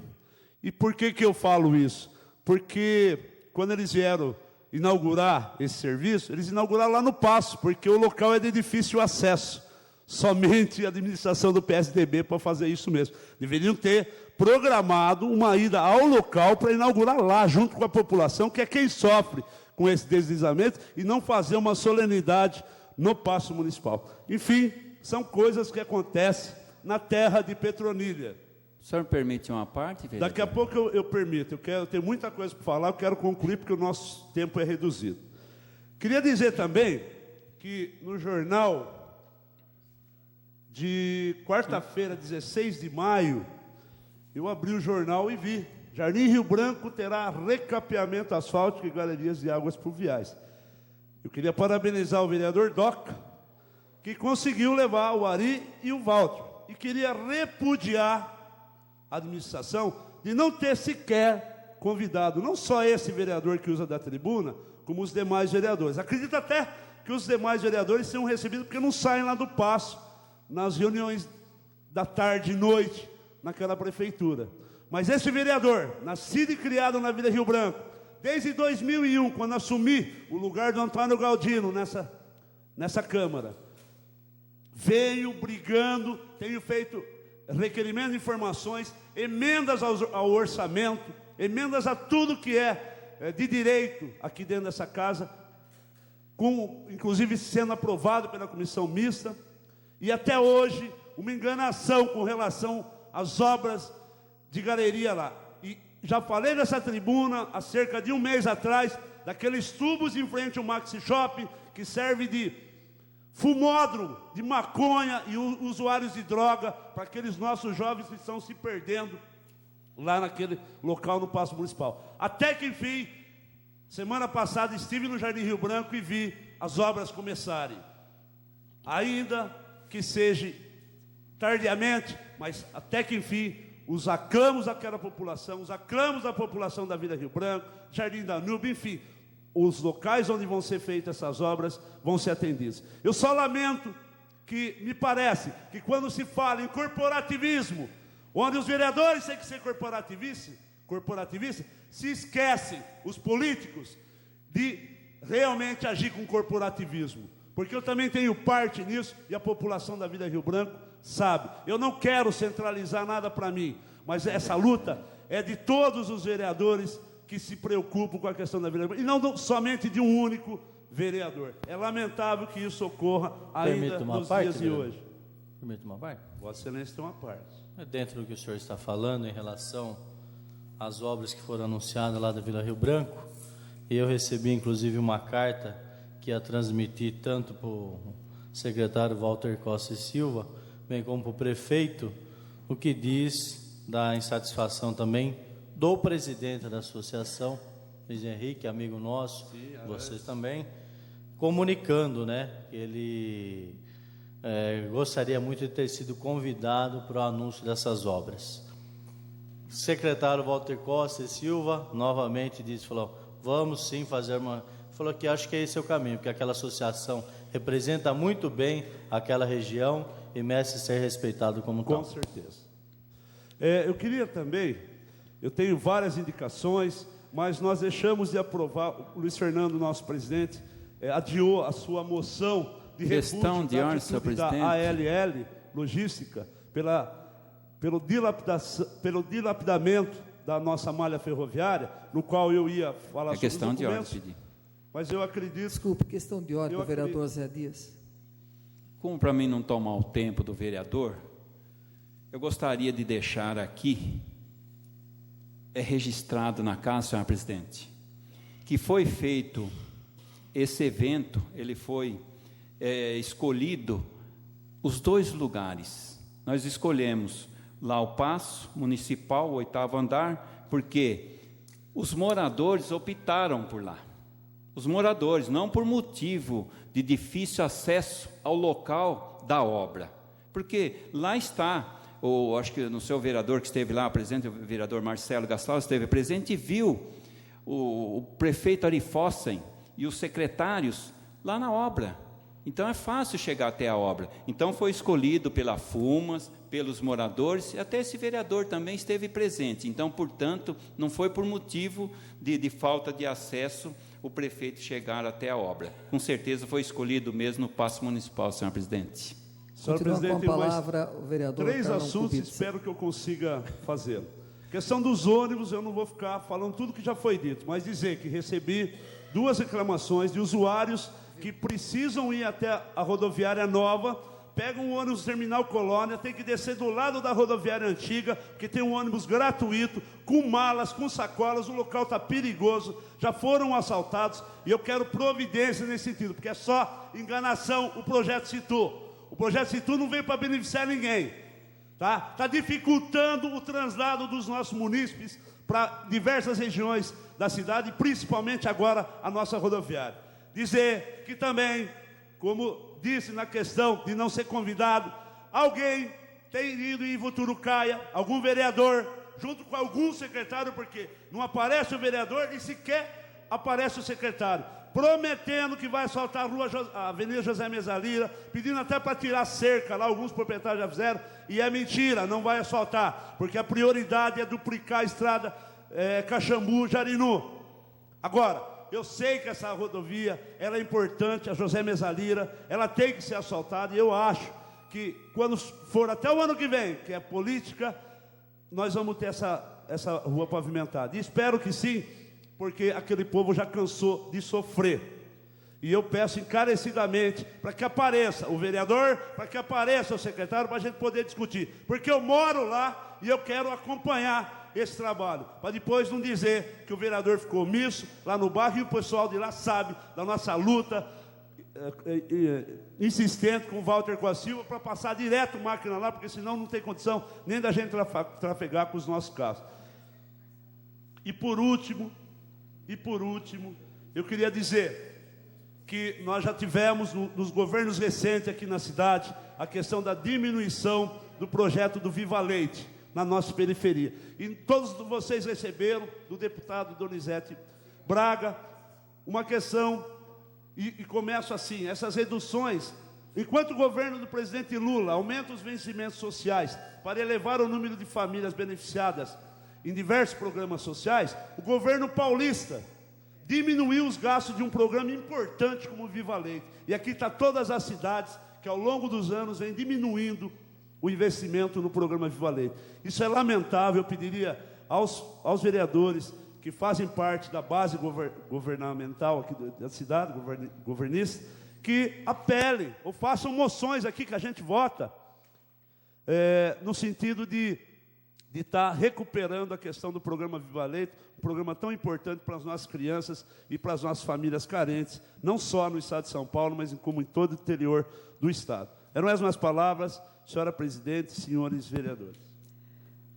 Speaker 9: E por que eu falo isso? Porque quando eles vieram inaugurar esse serviço, eles inauguraram lá no Paço, porque o local é de difícil acesso. Somente a administração do PSDB para fazer isso mesmo. Deveriam ter programado uma ida ao local para inaugurar lá, junto com a população, que é quem sofre com esse deslizamento, e não fazer uma solenidade no Paço Municipal. Enfim, são coisas que acontecem na terra de Petronilha.
Speaker 5: O senhor me permite uma parte, vereador?
Speaker 9: Daqui a pouco eu permito. Eu tenho muita coisa para falar, eu quero concluir, porque o nosso tempo é reduzido. Queria dizer também que no jornal de quarta-feira, 16 de maio, eu abri o jornal e vi: Jardim Rio Branco terá recapeamento asfáltico e galerias de águas pluviais. Eu queria parabenizar o vereador Doca, que conseguiu levar o Ari e o Walter. E queria repudiar a administração de não ter sequer convidado, não só esse vereador que usa da tribuna, como os demais vereadores. Acredito até que os demais vereadores serão recebidos porque não saem lá do Paço, nas reuniões da tarde e noite, naquela prefeitura. Mas esse vereador, nascido e criado na Vila Rio Branco, desde 2001, quando assumi o lugar do Antônio Galdino nessa Câmara, veio brigando, tenho feito requerimento de informações, emendas ao orçamento, emendas a tudo que é de direito aqui dentro dessa casa, inclusive sendo aprovado pela comissão mista, e até hoje uma enganação com relação às obras de galeria lá. E já falei nessa tribuna há cerca de um mês atrás, daqueles tubos em frente ao Maxi Shopping, que serve de fumódromo de maconha e usuários de droga para aqueles nossos jovens que estão se perdendo lá naquele local no Paço Municipal. Até que, enfim, semana passada estive no Jardim Rio Branco e vi as obras começarem. Ainda que seja tardiamente, mas até que, enfim, os aclamos daquela população, os aclamos da população da Vila Rio Branco, Jardim Danúbio, enfim, os locais onde vão ser feitas essas obras vão ser atendidos. Eu só lamento que, me parece, que quando se fala em corporativismo, onde os vereadores têm que ser corporativistas, se esquecem, os políticos, de realmente agir com corporativismo. Porque eu também tenho parte nisso, e a população da Vila Rio Branco sabe. Eu não quero centralizar nada para mim, mas essa luta é de todos os vereadores que se preocupam com a questão da Vila Rio Branco, e não somente de um único vereador. É lamentável que isso ocorra ainda nos dias de hoje.
Speaker 12: Permite uma parte?
Speaker 9: Vossa Excelência tem uma parte.
Speaker 12: Dentro do que o senhor está falando em relação às obras que foram anunciadas lá da Vila Rio Branco, eu recebi inclusive uma carta que ia transmitir tanto para o secretário Walter Costa e Silva, bem como para o prefeito, o que diz da insatisfação também do presidente da associação, Luiz Henrique, amigo nosso, vocês também, comunicando, né, que ele gostaria muito de ter sido convidado para o anúncio dessas obras. O secretário Walter Costa e Silva novamente disse, falou, vamos sim fazer uma... Falou que acho que esse é o caminho, porque aquela associação representa muito bem aquela região e merece ser respeitado como tal.
Speaker 9: Com certeza. Eu queria também, eu tenho várias indicações, mas nós deixamos de aprovar, o Luiz Fernando, nosso presidente, adiou a sua moção de
Speaker 5: questão de ordem, senhor presidente,
Speaker 9: da ALL Logística, pelo dilapidamento da nossa malha ferroviária, no qual eu ia falar sobre
Speaker 5: questão de ordem, pedir.
Speaker 9: Mas eu acredito...
Speaker 6: Desculpe, questão de ordem, o vereador Zé Dias.
Speaker 5: Como para mim não tomar o tempo do vereador, eu gostaria de deixar aqui, registrado na casa, senhor presidente, que foi feito esse evento, ele foi escolhido os dois lugares. Nós escolhemos lá o Paço Municipal, o 8º andar, porque os moradores optaram por lá. Os moradores, não por motivo de difícil acesso ao local da obra, porque lá está, acho que no seu vereador que esteve lá presente, o vereador Marcelo Gastal esteve presente e viu o prefeito Ari Fossen e os secretários lá na obra. Então é fácil chegar até a obra. Então foi escolhido pela FUMAS, pelos moradores, e até esse vereador também esteve presente. Então, portanto, não foi por motivo de falta de acesso o prefeito chegar até a obra. Com certeza foi escolhido mesmo no Paço Municipal, senhor presidente.
Speaker 6: Senhor presidente, com a palavra, o vereador
Speaker 9: 3 assuntos, espero que eu consiga fazê-lo. Questão dos ônibus, eu não vou ficar falando tudo que já foi dito, mas dizer que recebi 2 reclamações de usuários que precisam ir até a rodoviária nova, pegam o ônibus do Terminal Colônia, tem que descer do lado da rodoviária antiga, porque tem um ônibus gratuito, com malas, com sacolas, o local está perigoso, já foram assaltados, e eu quero providência nesse sentido, porque é só enganação o projeto Situ. O projeto Situ não veio para beneficiar ninguém, tá? Está dificultando o translado dos nossos munícipes para diversas regiões da cidade, principalmente agora a nossa rodoviária. dizer que também, como disse na questão de não ser convidado, alguém tem ido em Voturucaia, algum vereador, junto com algum secretário, porque não aparece o vereador e sequer aparece o secretário, prometendo que vai asfaltar a Avenida José Mesalira, pedindo até para tirar cerca lá, alguns proprietários já fizeram, e é mentira, não vai asfaltar, porque a prioridade é duplicar a estrada Caxambu-Jarinu. Agora, eu sei que essa rodovia, ela é importante, a José Mesalira, ela tem que ser asfaltada, e eu acho que quando for até o ano que vem, que é política, nós vamos ter essa rua pavimentada. E espero que sim, porque aquele povo já cansou de sofrer. E eu peço encarecidamente para que apareça o vereador, para que apareça o secretário, para a gente poder discutir. Porque eu moro lá e eu quero acompanhar esse trabalho, para depois não dizer que o vereador ficou omisso lá no bairro, e o pessoal de lá sabe da nossa luta insistente com o Walter Coa Silva para passar direto máquina lá, porque senão não tem condição nem da gente trafegar com os nossos carros. E por último, eu queria dizer que nós já tivemos nos governos recentes aqui na cidade a questão da diminuição do projeto do Viva Leite na nossa periferia. E todos vocês receberam do deputado Donizete Braga uma questão, e começo assim, essas reduções, enquanto o governo do presidente Lula aumenta os vencimentos sociais para elevar o número de famílias beneficiadas em diversos programas sociais, o governo paulista diminuiu os gastos de um programa importante como o Viva Leite. E aqui está todas as cidades que ao longo dos anos vem diminuindo o investimento no programa Viva Leite. Isso é lamentável. Eu pediria aos vereadores que fazem parte da base governamental aqui da cidade, governista, que apelem ou façam moções aqui que a gente vota, no sentido de estar recuperando a questão do programa Viva Leite, um programa tão importante para as nossas crianças e para as nossas famílias carentes, não só no estado de São Paulo, mas como em todo o interior do estado. Eram as minhas palavras, senhora presidente, senhores vereadores.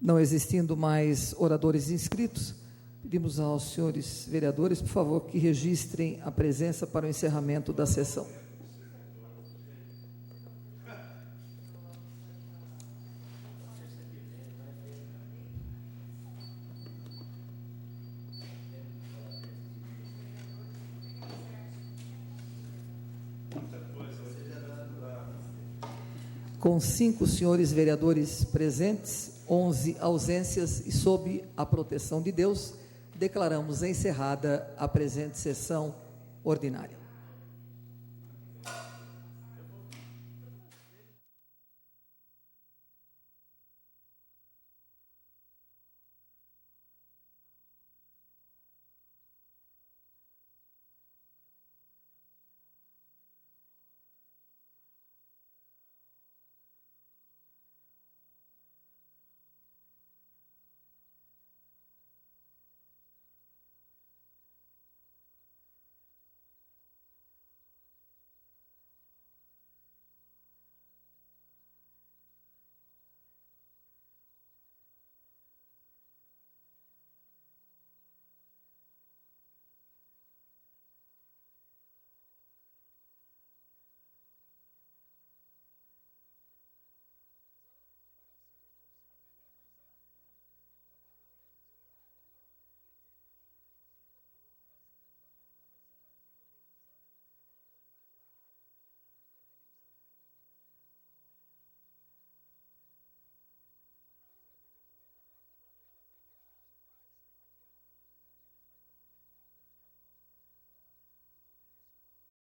Speaker 6: Não existindo mais oradores inscritos, pedimos aos senhores vereadores, por favor, que registrem a presença para o encerramento da sessão. Com 5 senhores vereadores presentes, 11 ausências e sob a proteção de Deus, declaramos encerrada a presente sessão ordinária.